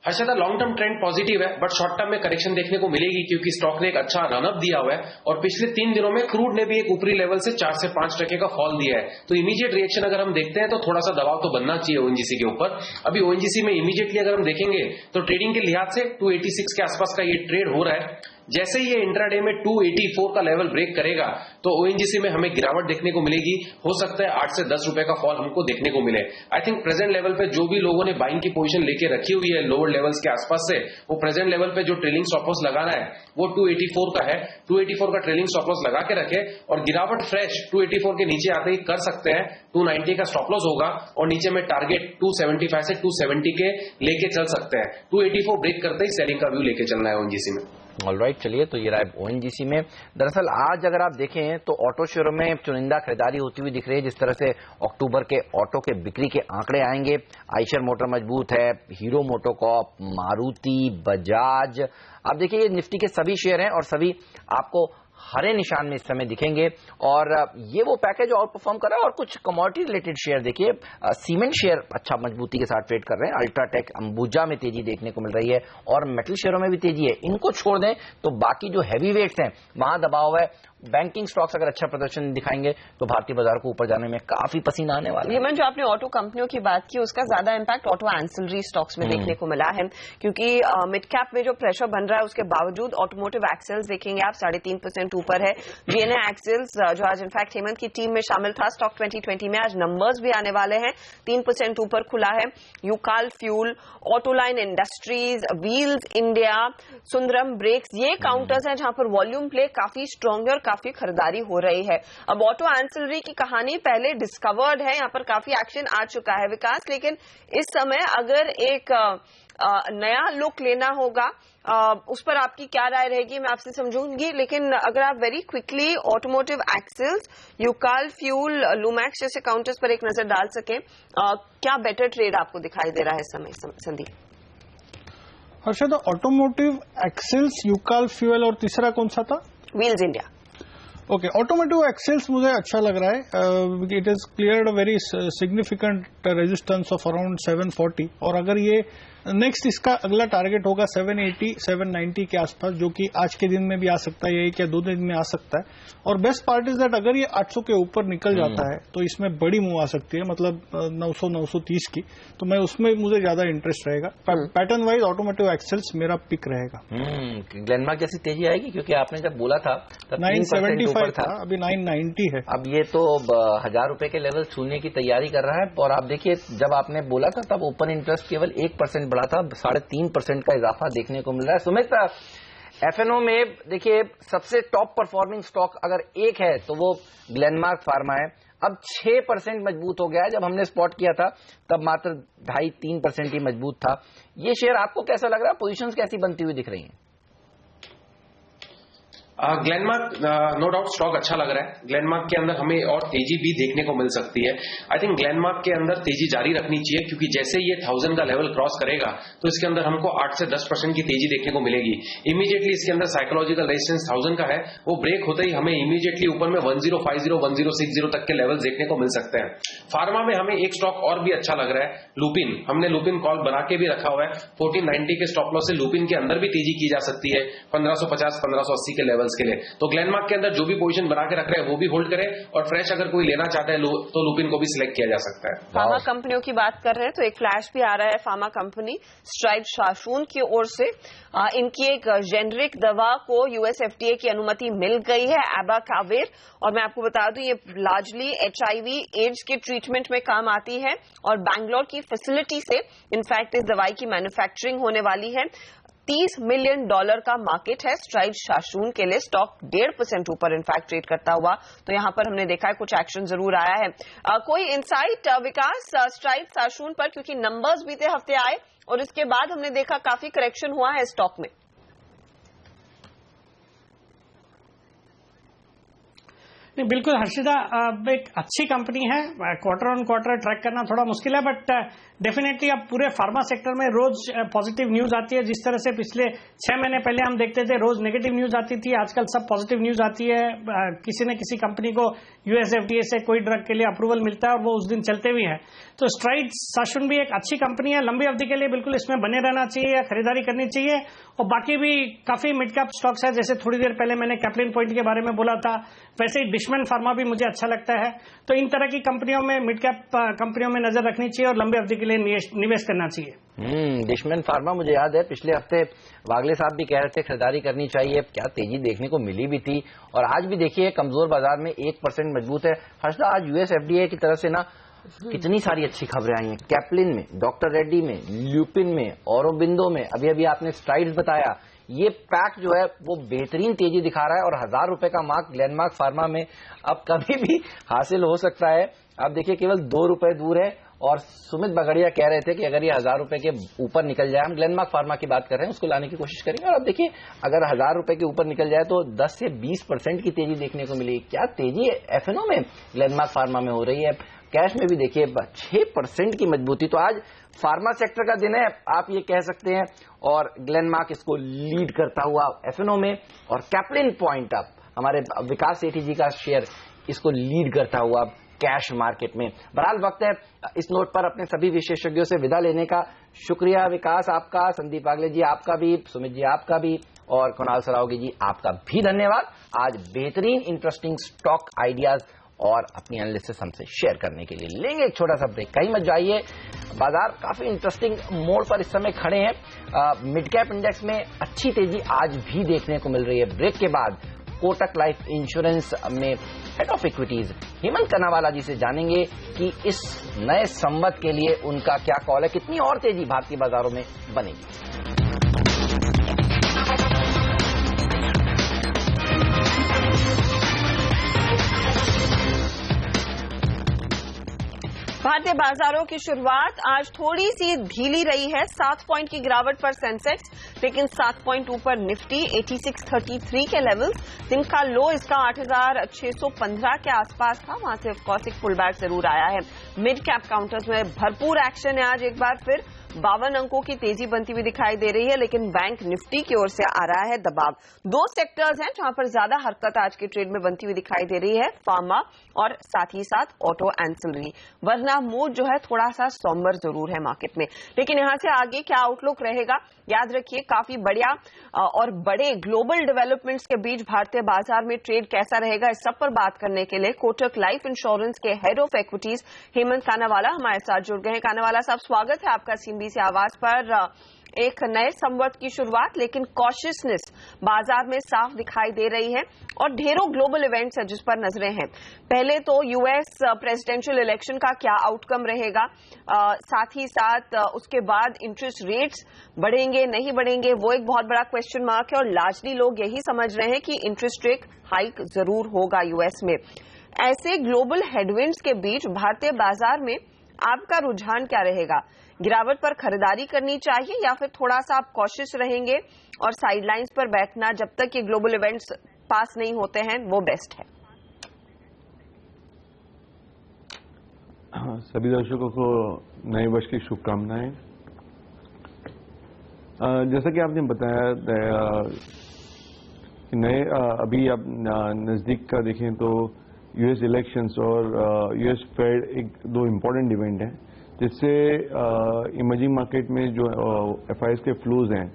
Harshada, long term trend positive है, बट शॉर्ट टर्म में करेक्शन देखने को मिलेगी क्योंकि स्टॉक ने एक अच्छा रनअप दिया हुआ है और पिछले 3 दिनों में क्रूड ने भी एक ऊपरी लेवल से 4 से 5% का फॉल दिया है। तो इमीडिएट रिएक्शन अगर हम देखते हैं तो थोड़ा सा दबाव तो बनना चाहिए ओएनजीसी के ऊपर। अभी ओएनजीसी में इमीडिएटली अगर हम देखेंगे तो ट्रेडिंग के लिहाज से 286 के आसपास का ये ट्रेड हो रहा है। जैसे ही ये इंट्राडे में 284 का लेवल ब्रेक करेगा तो ओएनजीसी में हमें गिरावट देखने को मिलेगी। हो सकता है 8 से 10 रुपए का फॉल हमको देखने को मिले। आई थिंक प्रेजेंट लेवल पे जो भी लोगों ने बाइंग की पोजीशन लेके रखी हुई है लोअर लेवल्स के आसपास से, वो प्रेजेंट लेवल पे जो ट्रेलिंग स्टॉप लॉस लगाना है वो 284 का है। 284 का ट्रेलिंग स्टॉप लॉस लगा के रखे और गिरावट फ्रेश 284 के नीचे आते ही कर सकते हैं। 290 का स्टॉप लॉस होगा और नीचे में टारगेट 275 से 270 के लेके चल सकते हैं। 284 ब्रेक करते ही सेलिंग का व्यू लेके चलना है ओएनजीसी में। ऑलराइट, चलिए, तो ये रहा है ओएनजीसी में। दरअसल आज अगर आप देखें तो ऑटो शेयरों में चुनिंदा खरीदारी होती हुई दिख रही है। जिस तरह से अक्टूबर के ऑटो के बिक्री के आंकड़े आएंगे, आइशर मोटर मजबूत है, हीरो मोटोकॉर्प, मारुति, बजाज, आप देखिए ये निफ्टी के सभी शेयर हैं और सभी आपको हरे निशान में इस समय दिखेंगे और ये वो पैकेज आउट परफॉर्म कर रहा है। और कुछ कमोडिटी रिलेटेड शेयर देखिए, सीमेंट शेयर अच्छा मजबूती के साथ ट्रेड कर रहे हैं, अल्ट्राटेक, अंबुजा में तेजी देखने को मिल रही है और मेटल शेयरों में भी तेजी है। इनको छोड़ दें तो बाकी जो हैवी वेट्स हैं वहां दबाव है। बैंकिंग स्टॉक्स अगर अच्छा प्रदर्शन दिखाएंगे तो भारतीय बाजार को ऊपर जाने में काफी पसीना आने वाला है। हेमंत, जो आपने ऑटो कंपनियों की बात की उसका ज्यादा इम्पैक्ट ऑटो एंसिलरी स्टॉक्स में देखने को मिला है, क्योंकि मिड कैप में जो प्रेशर बन रहा है उसके बावजूद ऑटोमोटिव एक्सेल्स देखेंगे आप 3.5% ऊपर है। जीएनए एक्सेल्स जो आज इनफैक्ट हेमंत की टीम में शामिल था स्टॉक 2020 में, आज नंबर्स भी आने वाले हैं, 3% ऊपर खुला है। Ucal fuel, Autoline industries, wheels India, Sundaram brakes, ये काउंटर्स हैं जहां पर वॉल्यूम प्ले काफी स्ट्रॉन्ग है और काफी खरीदारी हो रही है। अब ऑटो एंसिलरी की कहानी पहले डिस्कवर्ड है, यहाँ पर काफी एक्शन आ चुका है विकास, लेकिन इस समय अगर एक नया लुक लेना होगा उस पर आपकी क्या राय रहेगी मैं आपसे समझूंगी। लेकिन अगर आप वेरी क्विकली ऑटोमोटिव एक्सेल्स, यूकाल फ्यूल, लूमैक्स जैसे काउंटर्स पर एक नजर डाल सकें, क्या बेटर ट्रेड आपको दिखाई दे रहा है इस समय संदीप? हर्षद, ऑटोमोटिव एक्सेल्स, यूकाल फ्यूल और तीसरा कौन सा था? Wheels India. ओके, ऑटोमोटिव एक्सेल्स मुझे अच्छा लग रहा है। It is cleared a very significant resistance of around 740 और अगर ये नेक्स्ट इसका अगला टारगेट होगा 780 790 के आसपास, जो कि आज के दिन में भी आ सकता है, एक या 2 दिन में आ सकता है। और बेस्ट पार्ट इज दैट अगर ये 800 के ऊपर निकल जाता है तो इसमें बड़ी मूव आ सकती है, मतलब 900 930 की, तो मैं उसमें मुझे ज्यादा इंटरेस्ट रहेगा। पैटर्न वाइज ऑटोमोटिव एक्सेल्स मेरा पिक रहेगा। ग्लेनमार्क जैसी तेजी आएगी, क्योंकि आपने जब बोला था 975 था, अभी 990 है। अब ये तो 1000 रुपए के लेवल छूने की तैयारी कर रहा है। और आप देखिए जब आपने बोला था तब ओपन इंटरेस्ट केवल 1% बढ़ा था, 3.5% का इजाफा देखने को मिल रहा है। सुमित, एफएनओ में देखिए सबसे टॉप परफॉर्मिंग स्टॉक अगर एक है तो वो ग्लेनमार्क फार्मा है। अब 6% मजबूत हो गया है, जब हमने स्पॉट किया था तब मात्र 2.5-3% ही मजबूत था। ये शेयर आपको कैसा लग रहा है? पोजीशंस कैसी बनती हुई दिख रही हैं? ग्लेनमार्क नो डाउट स्टॉक अच्छा लग रहा है। ग्लेनमार्क के अंदर हमें और तेजी भी देखने को मिल सकती है। आई थिंक ग्लेनमार्क के अंदर तेजी जारी रखनी चाहिए, क्योंकि जैसे ये 1000 का लेवल क्रॉस करेगा तो इसके अंदर हमको 8 से 10% की तेजी देखने को मिलेगी। इमीडिएटली इसके अंदर साइकोलॉजिकल रेजिस्टेंस 1000 का है, वो ब्रेक होते ही हमें इमीडिएटली ऊपर में 1050 1060 तक के लेवल देखने को मिल सकते हैं। फार्मा में हमें एक स्टॉक और भी अच्छा लग रहा है, लुपिन। हमने लुपिन कॉल बना के भी रखा हुआ है। 1490 के स्टॉप लॉस से लुपिन के अंदर भी तेजी की जा सकती है 1550 1580 के लेवल्स के लिए। तो ग्लेनमार्क के अंदर जो भी पोजीशन बना के रख रहे हैं वो भी होल्ड करें और फ्रेश अगर कोई लेना चाहता है तो लुपिन को भी सिलेक्ट किया जा सकता है। फार्मा कंपनियों की बात कर रहे हैं तो एक फ्लैश भी आ रहा है फार्मा कंपनी स्ट्राइड शासून की ओर से। इनकी एक जेनरिक दवा को यूएस एफडीए की अनुमति मिल गई है, एबाकावेर, और मैं आपको बता दूं ये लार्जली एचआईवी एड्स के ट्रीटमेंट में काम आती है और बैंगलोर की फैसिलिटी से इनफैक्ट इस दवाई की मैन्युफैक्चरिंग होने वाली है। $30 मिलियन का मार्केट है स्ट्राइड शासून के लिए। स्टॉक 1.5% ऊपर इनफैक्ट ट्रेड करता हुआ, तो यहां पर हमने देखा है कुछ एक्शन जरूर आया है। कोई इंसाइट विकास स्ट्राइड शासून पर, क्योंकि नंबर्स बीते हफ्ते आए और इसके बाद हमने देखा काफी करेक्शन हुआ है स्टॉक में। नहीं, बिल्कुल हर्षिता, एक अच्छी कंपनी है। क्वार्टर ऑन क्वार्टर ट्रैक करना थोड़ा मुश्किल है, बट डेफिनेटली अब पूरे फार्मा सेक्टर में रोज पॉजिटिव न्यूज आती है। जिस तरह से पिछले 6 महीने पहले हम देखते थे रोज नेगेटिव न्यूज आती थी, आजकल सब पॉजिटिव न्यूज आती है। किसी न किसी कंपनी को यूएस एफडीए से कोई ड्रग के लिए अप्रूवल मिलता है और वो उस दिन चलते भी है। तो स्ट्राइड्स साशुन भी एक अच्छी कंपनी है, लंबी अवधि के लिए बिल्कुल इसमें बने रहना चाहिए या खरीदारी करनी चाहिए। और बाकी भी काफी मिड कैप स्टॉक्स है, जैसे थोड़ी देर पहले मैंने कैप्लिन पॉइंट के बारे में बोला था, वैसे ही डिशमन फार्मा भी मुझे अच्छा लगता है। तो इन तरह की कंपनियों में, मिड कैप कंपनियों में नजर रखनी चाहिए और लंबी अवधि के लिए निवेश करना चाहिए। डिशमन फार्मा, मुझे याद है पिछले हफ्ते वागले साहब भी कह रहे थे खरीदारी करनी चाहिए, क्या तेजी देखने को मिली भी थी। और आज भी देखिए कमजोर बाजार में 1% मजबूत है। हर्षदा, आज यूएस एफडीए की तरफ से ना कितनी सारी अच्छी खबरें आई हैं, कैप्लिन में, डॉक्टर रेड्डी में, ल्यूपिन में, औरोबिंदो में, अभी अभी आपने स्ट्राइड्स बताया। ये पैक जो है वो बेहतरीन तेजी दिखा रहा है और ₹1000 का मार्क ग्लेनमार्क फार्मा में अब कभी भी हासिल हो सकता है। अब देखिए केवल ₹2 दूर है। और सुमित बगड़िया कह रहे थे कि अगर ये ₹1000 के ऊपर निकल जाए, हम ग्लेनमार्क फार्मा की बात कर रहे हैं, उसको लाने की कोशिश करेंगे। और अब देखिए अगर ₹1000 के ऊपर निकल जाए तो 10 से 20% की तेजी देखने को मिलेगी। क्या तेजी एफएनओ में ग्लेनमार्क फार्मा में हो रही है। कैश में भी देखिए 6% की मजबूती। तो आज फार्मा सेक्टर का दिन है, आप ये कह सकते हैं। और ग्लेनमार्क इसको लीड करता हुआ एफएनओ में, और कैप्लिन पॉइंट अप हमारे विकास सेठी जी का शेयर इसको लीड करता हुआ कैश मार्केट में। बहरहाल वक्त है इस नोट पर अपने सभी विशेषज्ञों से विदा लेने का। शुक्रिया विकास आपका, संदीप वागले जी आपका भी, सुमित जी आपका भी, और कुणाल सरावगी जी आपका भी धन्यवाद। आज बेहतरीन इंटरेस्टिंग स्टॉक आइडियाज और अपनी एनालिसिस हमसे शेयर करने के लिए। लेंगे एक छोटा सा ब्रेक, कहीं मत जाइए। बाजार काफी इंटरेस्टिंग मोड़ पर इस समय खड़े हैं। मिड कैप इंडेक्स में अच्छी तेजी आज भी देखने को मिल रही है। ब्रेक के बाद कोटक लाइफ इंश्योरेंस में हेड ऑफ इक्विटीज हेमंत कनावाला जी से जानेंगे कि इस नए संवत के लिए उनका क्या कॉल है, कितनी और तेजी भारतीय बाजारों में बनेगी। भारतीय बाजारों की शुरुआत आज थोड़ी सी ढीली रही है। 7 पॉइंट की गिरावट पर सेंसेक्स, लेकिन 7 पॉइंट ऊपर निफ्टी 8633 के लेवल। दिन का लो इसका 8615 के आसपास था, वहां से ऑफकोर्स एक पुल बैक जरूर आया है। मिड कैप काउंटर्स में भरपूर एक्शन है आज। एक बार फिर 52 अंकों की तेजी बनती हुई दिखाई दे रही है, लेकिन बैंक निफ्टी की ओर से आ रहा है दबाव। 2 सेक्टर्स हैं जहां पर ज्यादा हरकत आज के ट्रेड में बनती हुई दिखाई दे रही है, फार्मा और साथ ही साथ ऑटो एंसिलरी। वरना मूड जो है थोड़ा सा सौम्बर जरूर है मार्केट में। लेकिन यहां से आगे क्या आउटलुक रहेगा, याद रखिए काफी बढ़िया और बड़े ग्लोबल डेवलपमेंट्स के बीच भारतीय बाजार में ट्रेड कैसा रहेगा, इस सब पर बात करने के लिए कोटक लाइफ इंश्योरेंस के हेड ऑफ इक्विटीज हेमंत कानावाला हमारे साथ जुड़ गए हैं। कानावाला साहब, स्वागत है आपका सीएनबीसी आवाज पर। एक नए संवत की शुरुआत, लेकिन कॉशियसनेस बाजार में साफ दिखाई दे रही है और ढेरों ग्लोबल इवेंट्स हैं जिस पर नजरें हैं। पहले तो यूएस प्रेसिडेंशियल इलेक्शन का क्या आउटकम रहेगा, साथ ही साथ उसके बाद इंटरेस्ट रेट्स बढ़ेंगे नहीं बढ़ेंगे, वो एक बहुत बड़ा क्वेश्चन मार्क है। और लार्जली लोग यही समझ रहे हैं कि इंटरेस्ट रेट हाइक जरूर होगा यूएस में। ऐसे ग्लोबल हेडविंड्स के बीच भारतीय बाजार में आपका रुझान क्या रहेगा? गिरावट पर खरीदारी करनी चाहिए या फिर थोड़ा सा आप कॉशियस रहेंगे और साइडलाइंस पर बैठना जब तक ये ग्लोबल इवेंट्स पास नहीं होते हैं, वो बेस्ट है? सभी दर्शकों को नए वर्ष की शुभकामनाएं। जैसा कि आपने बताया नए अभी आप नजदीक का देखें तो यूएस इलेक्शंस और यूएस फेड एक 2 इम्पोर्टेंट इवेंट हैं जिससे इमर्जिंग मार्केट में जो एफआईएस के फ्लोज हैं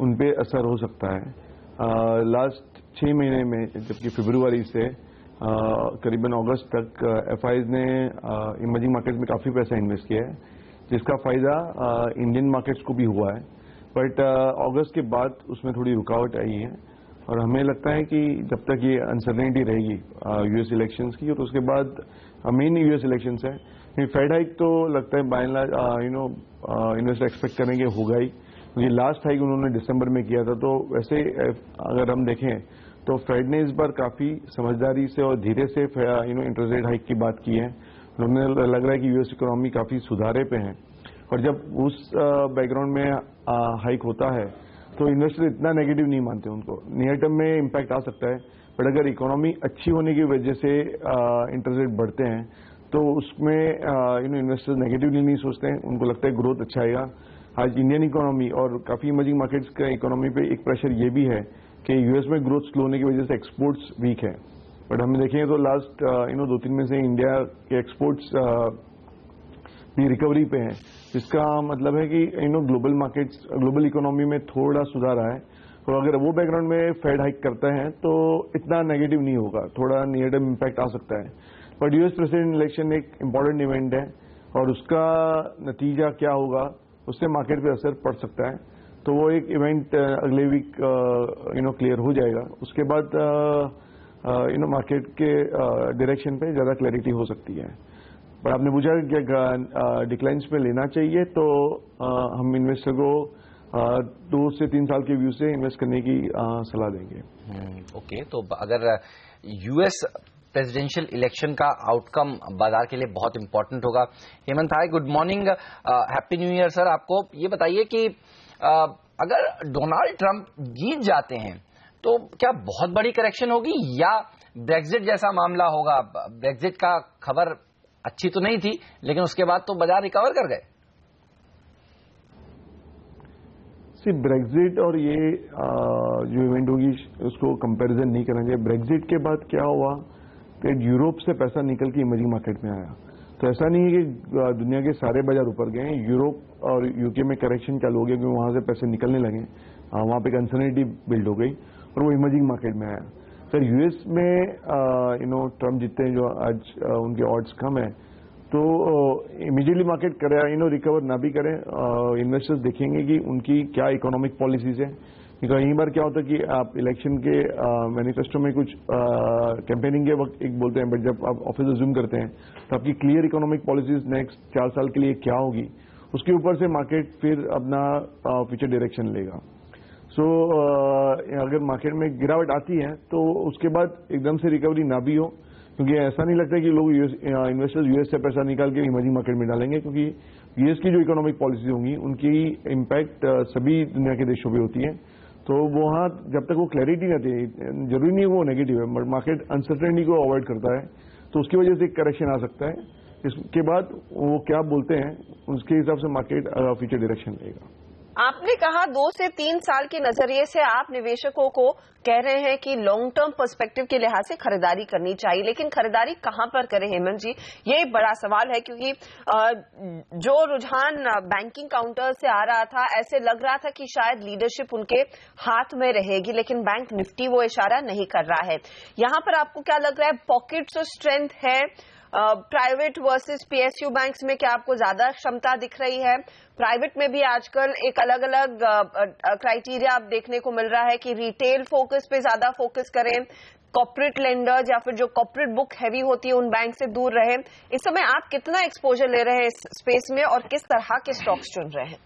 उन पे असर हो सकता है। लास्ट 6 महीने में, जबकि फरवरी से करीबन अगस्त तक एफआईएस ने इमर्जिंग मार्केट में काफ़ी पैसा इन्वेस्ट किया है, जिसका फ़ायदा इंडियन मार्केट्स को भी हुआ है। बट अगस्त के बाद उसमें थोड़ी रुकावट आई है और हमें लगता है कि जब तक ये अनसर्टेनिटी रहेगी यूएस इलेक्शंस की, और उसके बाद मेन यूएस इलेक्शंस है, फेड हाइक तो लगता है by and large investor expect करेंगे होगा ही, क्योंकि लास्ट हाइक उन्होंने दिसंबर में किया था। तो वैसे अगर हम देखें तो फेड ने इस बार काफ़ी समझदारी से और धीरे से इंटरेस्ट रेट हाइक की बात की है। उन्होंने लग रहा है कि यूएस इकोनॉमी काफ़ी सुधारे पे है, और जब उस बैकग्राउंड में हाइक होता है तो इन्वेस्टर इतना नेगेटिव नहीं मानते, उनको नियर टर्म में इम्पैक्ट आ सकता है बट अगर इकोनॉमी अच्छी होने की वजह से इंटरेस्ट रेट बढ़ते हैं तो उसमें इन्वेस्टर्स नेगेटिवली नहीं सोचते हैं, उनको लगता है ग्रोथ अच्छा आएगा। आज इंडियन इकोनॉमी और काफी इमर्जिंग मार्केट्स का इकोनॉमी पे एक प्रेशर ये भी है कि यूएस में ग्रोथ स्लो होने की वजह से एक्सपोर्ट्स वीक है, बट हम देखेंगे तो लास्ट 2-3 में से इंडिया के एक्सपोर्ट्स भी रिकवरी पे हैं, जिसका मतलब है कि ग्लोबल मार्केट्स ग्लोबल इकोनॉमी में थोड़ा सुधार आया है। और अगर वो बैकग्राउंड में फेड हाइक करता है तो इतना नेगेटिव नहीं होगा, थोड़ा नियर टर्म इम्पैक्ट आ सकता है। बट यूएस प्रेसिडेंट इलेक्शन एक इम्पॉर्टेंट इवेंट है और उसका नतीजा क्या होगा उससे मार्केट पे असर पड़ सकता है, तो वो एक इवेंट अगले वीक क्लियर हो जाएगा। उसके बाद मार्केट के डायरेक्शन पे ज्यादा क्लैरिटी हो सकती है। पर आपने पूछा कि डिक्लाइंस में लेना चाहिए, तो हम इन्वेस्टर को 2 से 3 साल के व्यू से इन्वेस्ट करने की सलाह देंगे। ओके, तो अगर यूएस प्रेसिडेंशियल इलेक्शन का आउटकम बाजार के लिए बहुत इंपॉर्टेंट होगा। Hemant hi, good morning, happy new year sir. आपको ये बताइए कि अगर डोनाल्ड ट्रंप जीत जाते हैं तो क्या बहुत बड़ी करेक्शन होगी या ब्रेक्जिट जैसा मामला होगा? ब्रेक्जिट का खबर अच्छी तो नहीं थी, लेकिन उसके बाद तो बाजार रिकवर कर गए। ब्रेक्जिट और ये जो इवेंट होगी उसको कंपैरिजन नहीं करना चाहिए। ब्रेक्जिट के बाद क्या हुआ कि यूरोप से पैसा निकल के इमर्जिंग मार्केट में आया, तो ऐसा नहीं है कि दुनिया के सारे बाजार ऊपर गए। यूरोप और यूके में करेक्शन चालू हो गया क्योंकि वहां से पैसे निकलने लगे, वहां पे अनसर्टेनिटी बिल्ड हो गई और वो इमर्जिंग मार्केट में आया। सर यूएस में ट्रम्प जीतते हैं जो आज उनके ऑड्स कम है, तो इमीडिएटली मार्केट करे रिकवर ना भी करें, इन्वेस्टर्स देखेंगे कि उनकी क्या इकोनॉमिक पॉलिसीज है। कई बार क्या होता है कि आप इलेक्शन के मैनिफेस्टो में कुछ कैंपेनिंग के वक्त एक बोलते हैं, बट जब आप ऑफिस रिज्यूम करते हैं तो आपकी क्लियर इकोनॉमिक पॉलिसीज नेक्स्ट 4 साल के लिए क्या होगी, उसके ऊपर से मार्केट फिर अपना फ्यूचर डायरेक्शन लेगा। सो अगर मार्केट में गिरावट आती है तो उसके बाद एकदम से रिकवरी ना भी हो, क्योंकि ऐसा नहीं लगता कि लोग इन्वेस्टर्स यूएस से पैसा निकाल के इमर्जिंग मार्केट में डालेंगे, क्योंकि यूएस की जो इकोनॉमिक पॉलिसी होंगी उनकी इम्पैक्ट सभी दुनिया के देशों पे होती है। तो वहां जब तक वो क्लैरिटी नहीं आती, जरूरी नहीं वो नेगेटिव है, बट मार्केट अनसर्टेनिटी को अवॉइड करता है, तो उसकी वजह से एक करेक्शन आ सकता है। इसके बाद वो क्या बोलते हैं उसके हिसाब से मार्केट फ्यूचर डायरेक्शन लेगा। आपने कहा 2 से 3 साल के नजरिए से आप निवेशकों को कह रहे हैं कि लॉन्ग टर्म पर्सपेक्टिव के लिहाज से खरीदारी करनी चाहिए, लेकिन खरीदारी कहां पर करें हेमंत जी, ये एक बड़ा सवाल है। क्योंकि जो रुझान बैंकिंग काउंटर से आ रहा था, ऐसे लग रहा था कि शायद लीडरशिप उनके हाथ में रहेगी, लेकिन बैंक निफ्टी वो इशारा नहीं कर रहा है। यहां पर आपको क्या लग रहा है, पॉकेट्स ऑफ स्ट्रेंथ है प्राइवेट वर्सेस पीएसयू बैंक्स में? क्या आपको ज्यादा क्षमता दिख रही है? प्राइवेट में भी आजकल एक अलग अलग क्राइटेरिया आप देखने को मिल रहा है कि रिटेल फोकस पे ज्यादा फोकस करें, कॉर्पोरेट लेंडर्स या फिर जो कॉर्पोरेट बुक हैवी होती है उन बैंक से दूर रहे। इस समय आप कितना एक्सपोजर ले रहे हैं इस स्पेस में और किस तरह के स्टॉक्स चुन रहे हैं?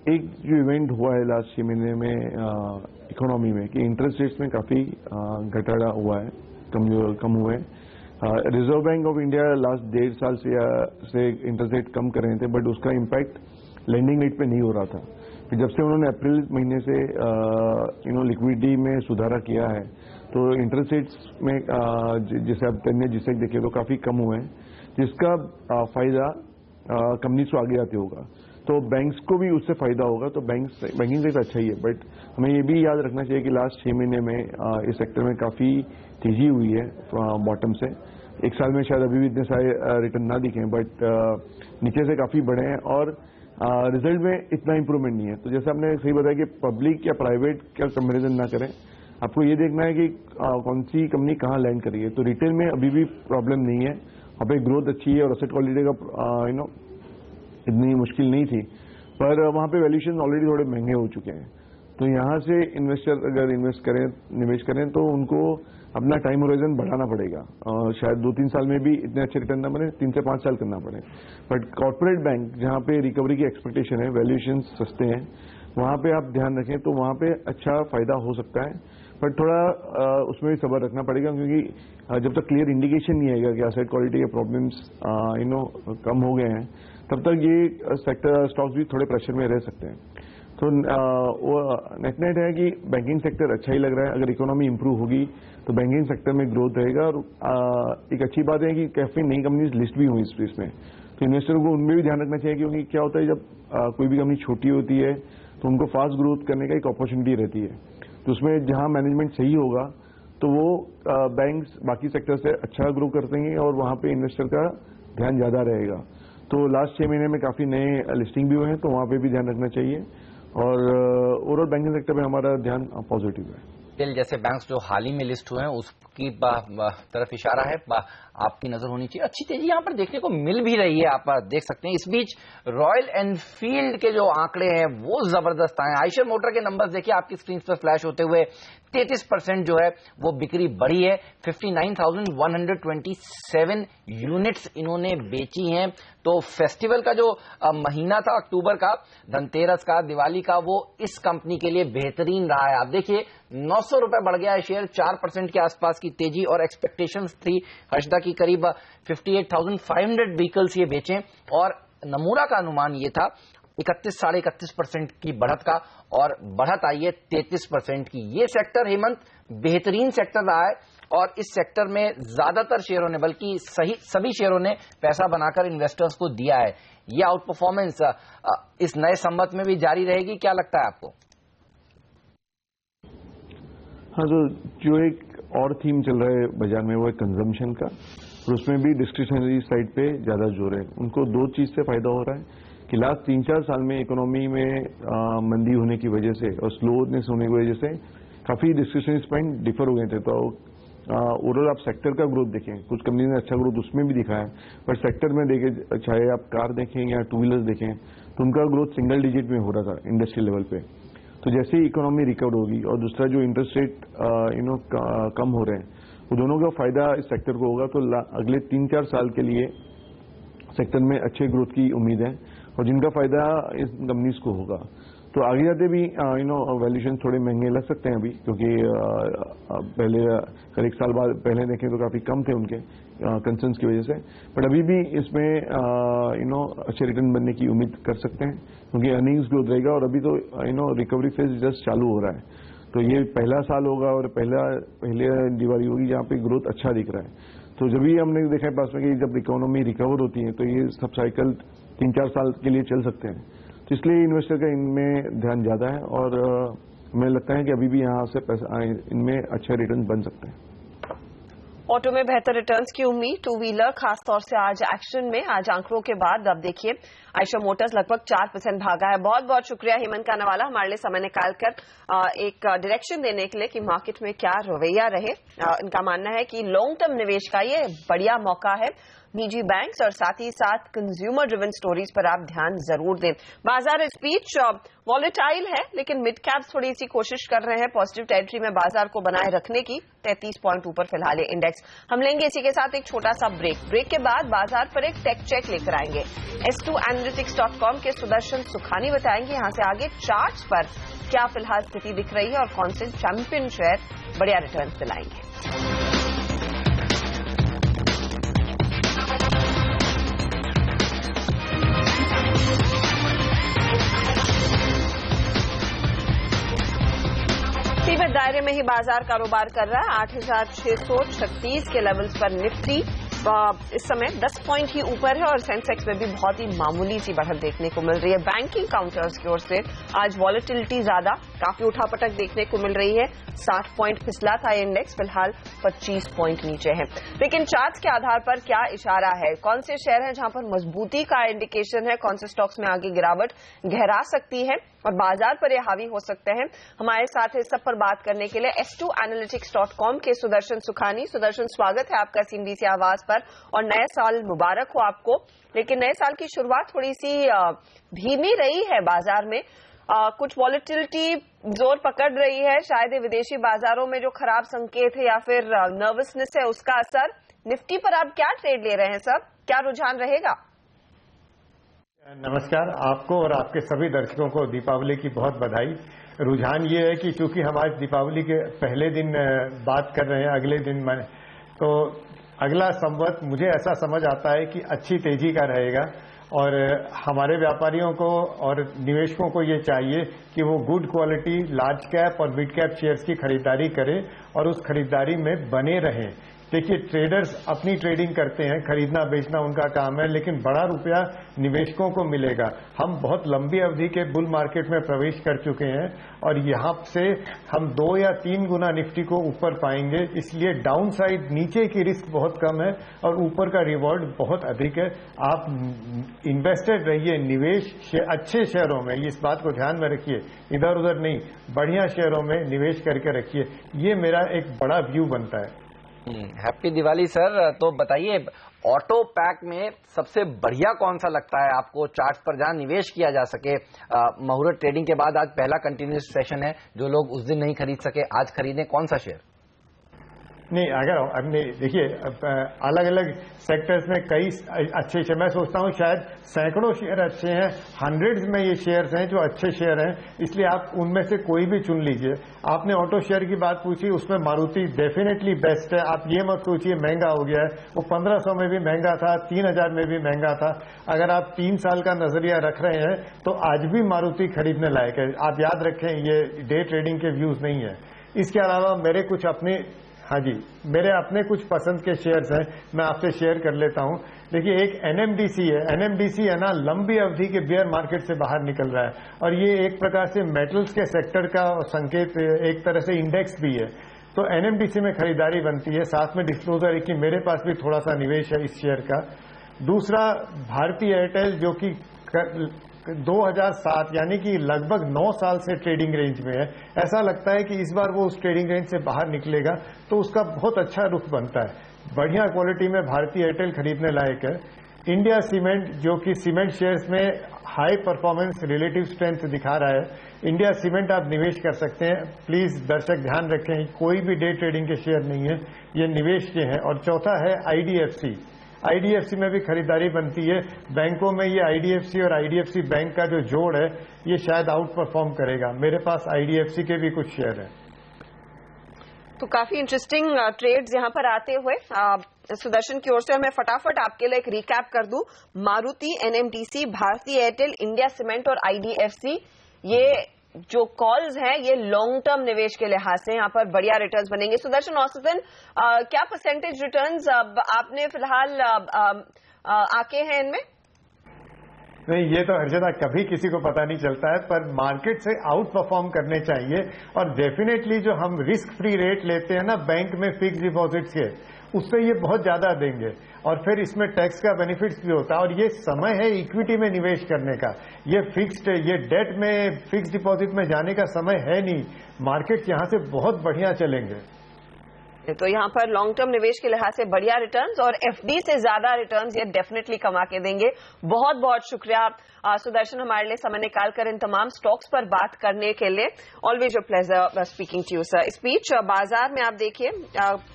एक जो इवेंट हुआ है लास्ट 6 महीने में इकोनॉमी में कि इंटरेस्ट रेट्स में काफी घटाड़ा हुआ है, कम हुए हैं। Reserve bank of India last 1.5 साल से इंटरेस्ट रेट कम कर रहे थे, बट उसका इम्पैक्ट लेंडिंग रेट पे नहीं हो रहा था। फिर जब से उन्होंने अप्रैल महीने से लिक्विडिटी में सुधारा किया है, तो इंटरेस्ट रेट्स में जैसे आप 10 जिसे देखे तो काफी कम हुए हैं, जिसका फायदा कंपनीज को आगे आते होगा, तो बैंक्स को भी उससे फायदा होगा। तो बैंकिंग सेक्टर अच्छा ही है, बट हमें ये भी याद रखना चाहिए कि लास्ट 6 महीने में इस सेक्टर में काफी तेजी हुई है बॉटम से। 1 साल में शायद अभी भी इतने सारे रिटर्न ना दिखे, बट नीचे से काफी बढ़े हैं और रिजल्ट में इतना इंप्रूवमेंट नहीं है। तो जैसे आपने सही बताया कि पब्लिक या प्राइवेट का कंपेरिजन ना करें, आपको ये देखना है कि कौन सी कंपनी कहाँ लैंड करी है। तो रिटेल में अभी भी प्रॉब्लम नहीं है, वहाँ पे ग्रोथ अच्छी है और एसेट क्वालिटी का इतनी मुश्किल नहीं थी, पर वहाँ पे वैल्यूएशन ऑलरेडी थोड़े महंगे हो चुके हैं। तो यहाँ से इन्वेस्टर अगर निवेश करें तो उनको अपना टाइम होराइजन बढ़ाना पड़ेगा, शायद 2-3 साल में भी इतने अच्छे रिटर्न ना बने, 3 से 5 साल करना पड़े। बट कॉर्पोरेट बैंक जहाँ पे रिकवरी की एक्सपेक्टेशन है, वैल्यूएशन सस्ते हैं, वहाँ पे आप ध्यान रखें तो वहाँ पे अच्छा फायदा हो सकता है। बट थोड़ा उसमें भी सब्र रखना पड़ेगा, क्योंकि जब तक क्लियर इंडिकेशन नहीं आएगा कि एसेट क्वालिटी के प्रॉब्लम्स कम हो गए हैं, तब तक ये सेक्टर स्टॉक्स भी थोड़े प्रेशर में रह सकते हैं। तो वो नेट है कि बैंकिंग सेक्टर अच्छा ही लग रहा है। अगर इकोनॉमी इंप्रूव होगी तो बैंकिंग सेक्टर में ग्रोथ रहेगा। और एक अच्छी बात है कि काफी नई कंपनीज लिस्ट भी हुई इस स्पेस में, तो इन्वेस्टर को उनमें भी ध्यान रखना चाहिए, क्योंकि क्या होता है जब कोई भी कंपनी छोटी होती है तो उनको फास्ट ग्रोथ करने का एक अपॉर्चुनिटी रहती है। तो उसमें जहां मैनेजमेंट सही होगा तो वो बैंक्स बाकी सेक्टर से अच्छा ग्रो कर देंगे और वहां पे इन्वेस्टर का ध्यान ज्यादा रहेगा। तो लास्ट 6 महीने में काफी नए लिस्टिंग भी हुए हैं, तो वहां पे भी ध्यान रखना चाहिए। और ओवरऑल बैंकिंग सेक्टर में हमारा ध्यान पॉजिटिव है। जैसे बैंक्स जो हाल ही में लिस्ट हुए हैं उसकी तरफ इशारा है, आपकी नजर होनी चाहिए। अच्छी तेजी यहां पर देखने को मिल भी रही है, आप देख सकते हैं। इस बीच रॉयल एनफील्ड के जो आंकड़े हैं वो जबरदस्त आए। आयशर मोटर के नंबर्स देखिए आपकी स्क्रीन पर फ्लैश होते हुए, 33% जो है वो बिक्री बढ़ी है। 59,127 यूनिट्स इन्होंने बेची हैं। तो फेस्टिवल का जो महीना था अक्टूबर का, धनतेरस का, दिवाली का, वो इस कंपनी के लिए बेहतरीन रहा है। आप देखिए 900 रुपए बढ़ गया है शेयर, 4% के आसपास की तेजी, और एक्सपेक्टेशंस थी हर्षदा की करीब 58,500 व्हीकल्स ये बेचें, और नमूरा का अनुमान ये था 31-31.5% की बढ़त का, और बढ़त आई है 33% की। ये सेक्टर हेमंत बेहतरीन सेक्टर रहा है, और इस सेक्टर में ज्यादातर शेयरों ने, बल्कि सभी शेयरों ने पैसा बनाकर इन्वेस्टर्स को दिया है। ये आउट परफॉर्मेंस इस नए संवत में भी जारी रहेगी, क्या लगता है आपको? हाँ, तो जो एक और थीम चल रहा है बाजार में वो है कंजम्पशन का, और उसमें भी डिस्क्रिशनरी साइड पे ज्यादा जोर है। उनको दो चीज से फायदा हो रहा है कि लास्ट 3-4 साल में इकोनॉमी में मंदी होने की वजह से और स्लोनेस होने की वजह से काफी डिस्क्रिशनरी स्पेंड डिफर हो गए थे। तो ओवरऑल आप सेक्टर का ग्रोथ देखें, कुछ कंपनी ने अच्छा ग्रोथ उसमें भी दिखाया है, पर सेक्टर में देखें, चाहे आप कार देखें या 2 व्हीलर्स देखें, तो उनका ग्रोथ सिंगल डिजिट में हो रहा था इंडस्ट्री लेवल पे। तो जैसे ही इकोनॉमी रिकवर होगी और दूसरा जो इंटरेस्ट रेट कम हो रहे हैं, वो दोनों का फायदा इस सेक्टर को होगा। तो अगले 3-4 साल के लिए सेक्टर में अच्छे ग्रोथ की उम्मीद है, और जिनका फायदा इस कंपनीज को होगा। तो आगे जाते भी वैल्यूएशन थोड़े महंगे लग सकते हैं अभी, क्योंकि पहले अगर 1 साल बाद पहले देखें तो काफी कम थे उनके कंसर्न्स की वजह से, बट अभी भी इसमें अच्छे रिटर्न बनने की उम्मीद कर सकते हैं, क्योंकि अर्निंग्स ग्रोथ रहेगा। और अभी तो रिकवरी फेज जस्ट चालू हो रहा है, तो ये पहला साल होगा और पहले दिवाली होगी जहाँ पे ग्रोथ अच्छा दिख रहा है। तो जब भी हमने देखा है पास में कि जब इकोनॉमी रिकवर होती है तो ये सब साइकिल 3-4 साल के लिए चल सकते हैं। तो इसलिए इन्वेस्टर का इनमें ध्यान ज्यादा है, और मुझे लगता है कि अभी भी यहाँ से पैसा इनमें अच्छे रिटर्न बन सकते हैं। ऑटो में बेहतर रिटर्न्स की उम्मीद, 2 व्हीलर खासतौर से आज एक्शन में। आज आंकड़ों के बाद अब देखिए आयशर मोटर्स लगभग 4% भागा है। बहुत बहुत शुक्रिया हेमंत कानावाला हमारे लिए समय निकालकर एक डायरेक्शन देने के लिए कि मार्केट में क्या रवैया रहे। इनका मानना है कि लॉन्ग टर्म निवेश का ये बढ़िया मौका है। निजी बैंक्स और साथ ही साथ कंज्यूमर ड्रिवन स्टोरीज पर आप ध्यान जरूर दें। बाजार इस बीच वॉलेटाइल है, लेकिन मिड कैप्स थोड़ी सी कोशिश कर रहे हैं पॉजिटिव टेरिटरी में बाजार को बनाए रखने की। 33 पॉइंट ऊपर फिलहाल ये इंडेक्स। हम लेंगे इसी के साथ एक छोटा सा ब्रेक के बाद बाजार पर एक टेक चेक लेकर आएंगे। S2Analytics.com के सुदर्शन सुखानी बताएंगे यहां से आगे चार्ट्स पर क्या फिलहाल स्थिति दिख रही है और कौन से चैंपियन शेयर बढ़िया रिटर्न दिलाएंगे। सीमित दायरे में ही बाजार कारोबार कर रहा है। 8,636 के लेवल्स पर निफ्टी इस समय 10 पॉइंट ही ऊपर है, और सेंसेक्स में भी बहुत ही मामूली सी बढ़त देखने को मिल रही है। बैंकिंग काउंटर्स की ओर से आज वॉलेटिलिटी ज्यादा, काफी उठापटक देखने को मिल रही है। 60 पॉइंट फिसला था इंडेक्स, फिलहाल 25 पॉइंट नीचे है। लेकिन चार्ट्स के आधार पर क्या इशारा है, कौन से शेयर हैं जहां पर मजबूती का इंडिकेशन है, कौन से स्टॉक्स में आगे गिरावट गहरा सकती है और बाजार पर ये हावी हो सकते हैं। हमारे साथ इस सब पर बात करने के लिए S2Analytics.com के सुदर्शन सुखानी। सुदर्शन, स्वागत है आपका CNBC आवाज पर, और नया साल मुबारक हो आपको। लेकिन नए साल की शुरुआत थोड़ी सी धीमी रही है बाजार में। कुछ वॉलेटिलिटी जोर पकड़ रही है, शायद विदेशी बाजारों में जो खराब संकेत है या फिर नर्वसनेस है उसका असर। निफ्टी पर आप क्या ट्रेड ले रहे हैं सर, क्या रुझान रहेगा? नमस्कार आपको और आपके सभी दर्शकों को दीपावली की बहुत बधाई। रुझान ये है कि चूंकि हम आज दीपावली के पहले दिन बात कर रहे हैं, अगले दिन तो अगला संवत मुझे ऐसा समझ आता है कि अच्छी तेजी का रहेगा, और हमारे व्यापारियों को और निवेशकों को ये चाहिए कि वो गुड क्वालिटी लार्ज कैप और मिड कैप शेयर्स की खरीदारी करें और उस खरीदारी में बने रहें। देखिए, ट्रेडर्स अपनी ट्रेडिंग करते हैं, खरीदना बेचना उनका काम है, लेकिन बड़ा रुपया निवेशकों को मिलेगा। हम बहुत लंबी अवधि के बुल मार्केट में प्रवेश कर चुके हैं और यहां से हम 2 या 3 गुना निफ्टी को ऊपर पाएंगे, इसलिए डाउन साइड नीचे की रिस्क बहुत कम है और ऊपर का रिवॉर्ड बहुत अधिक है। आप इन्वेस्टेड रहिए, निवेश अच्छे शेयरों में, इस बात को ध्यान में रखिए, इधर उधर नहीं, बढ़िया शेयरों में निवेश करके रखिए। ये मेरा एक बड़ा व्यू बनता है। Happy Diwali sir. तो बताइए, ऑटो पैक में सबसे बढ़िया कौन सा लगता है आपको, चार्ट पर जहां निवेश किया जा सके? मुहूर्त ट्रेडिंग के बाद आज पहला कंटिन्यूस सेशन है, जो लोग उस दिन नहीं खरीद सके आज खरीदें, कौन सा शेयर? नहीं, अगर हमने देखिए अलग अलग सेक्टर्स में कई अच्छे शेयर, मैं सोचता हूं शायद सैकड़ों शेयर अच्छे हैं, हंड्रेड्स में ये शेयर्स हैं जो अच्छे शेयर हैं, इसलिए आप उनमें से कोई भी चुन लीजिए। आपने ऑटो शेयर की बात पूछी, उसमें मारुति डेफिनेटली बेस्ट है। आप ये मत सोचिए महंगा हो गया है, वो 1500 में भी महंगा था, 3000 में भी महंगा था। अगर आप 3 साल का नजरिया रख रहे हैं तो आज भी मारुति खरीदने लायक है। आप याद रखें, ये डे ट्रेडिंग के व्यूज नहीं है। इसके अलावा मेरे कुछ अपने मेरे अपने कुछ पसंद के शेयर्स हैं, मैं आपसे शेयर कर लेता हूं। देखिए, एक एनएमडीसी है। एनएमडीसी है ना, लंबी अवधि के बेयर मार्केट से बाहर निकल रहा है और ये एक प्रकार से मेटल्स के सेक्टर का संकेत, एक तरह से इंडेक्स भी है। तो एनएमडीसी में खरीदारी बनती है। साथ में डिस्क्लोजर है कि मेरे पास भी थोड़ा सा निवेश है इस शेयर का। दूसरा, भारती एयरटेल, जो कि 2007 यानी कि लगभग 9 साल से ट्रेडिंग रेंज में है। ऐसा लगता है कि इस बार वो उस ट्रेडिंग रेंज से बाहर निकलेगा, तो उसका बहुत अच्छा रुख बनता है। बढ़िया क्वालिटी में भारती एयरटेल खरीदने लायक है। इंडिया सीमेंट, जो कि सीमेंट शेयर्स में हाई परफॉर्मेंस रिलेटिव स्ट्रेंथ दिखा रहा है, इंडिया सीमेंट आप निवेश कर सकते हैं। प्लीज दर्शक ध्यान रखें, कोई भी डे ट्रेडिंग के शेयर नहीं है, ये निवेश के हैं। और चौथा है आईडीएफसी। आईडीएफसी में भी खरीदारी बनती है। बैंकों में ये आईडीएफसी और आईडीएफसी बैंक का जो जोड़ है, ये शायद आउट परफॉर्म करेगा। मेरे पास आईडीएफसी के भी कुछ शेयर हैं। तो काफी इंटरेस्टिंग ट्रेड्स यहां पर आते हुए सुदर्शन की ओर से, और मैं फटाफट आपके लिए एक रिकैप कर दूं। Maruti, NMDC, Bharti Airtel, India cement और आईडीएफसी, ये जो कॉल्स हैं ये लॉन्ग टर्म निवेश के लिहाज से यहाँ पर बढ़िया रिटर्न्स बनेंगे। सुदर्शन, औसतन क्या परसेंटेज रिटर्न्स आपने फिलहाल आके हैं इनमें? नहीं, ये तो हर्षदा कभी किसी को पता नहीं चलता है, पर मार्केट से आउट परफॉर्म करने चाहिए। और डेफिनेटली जो हम रिस्क फ्री रेट लेते हैं ना बैंक में फिक्स डिपॉजिट्स के, उससे ये बहुत ज्यादा देंगे और फिर इसमें टैक्स का बेनिफिट्स भी होता है। और ये समय है इक्विटी में निवेश करने का। ये फिक्स्ड, ये डेट में फिक्स डिपॉजिट में जाने का समय है नहीं। मार्केट यहां से बहुत बढ़िया चलेंगे। तो यहाँ पर लॉन्ग टर्म निवेश के लिहाज से बढ़िया रिटर्न्स और एफडी से ज्यादा रिटर्न्स ये डेफिनेटली कमा के देंगे। बहुत बहुत शुक्रिया सुदर्शन, हमारे लिए समय निकाल कर इन तमाम स्टॉक्स पर बात करने के लिए। Always a pleasure speaking to you sir. इस बीच बाजार में आप देखिए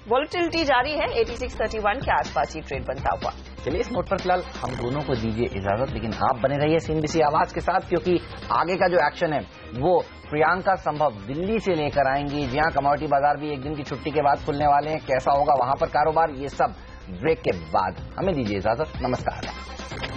वॉलेटिलिटी जारी है, 8631 के आसपास ही ट्रेड बनता हुआ। चलिए, इस नोट पर फिलहाल हम दोनों को दीजिए इजाजत, लेकिन आप बने रहिए सीएनबीसी आवाज के साथ, क्योंकि आगे का जो एक्शन है वो प्रियंका संभव दिल्ली से लेकर आएंगी। जी हां, कमोडिटी बाजार भी एक दिन की छुट्टी के बाद खुलने वाले हैं। कैसा होगा वहां पर कारोबार, ये सब ब्रेक के बाद। हमें दीजिए इजाजत, नमस्कार।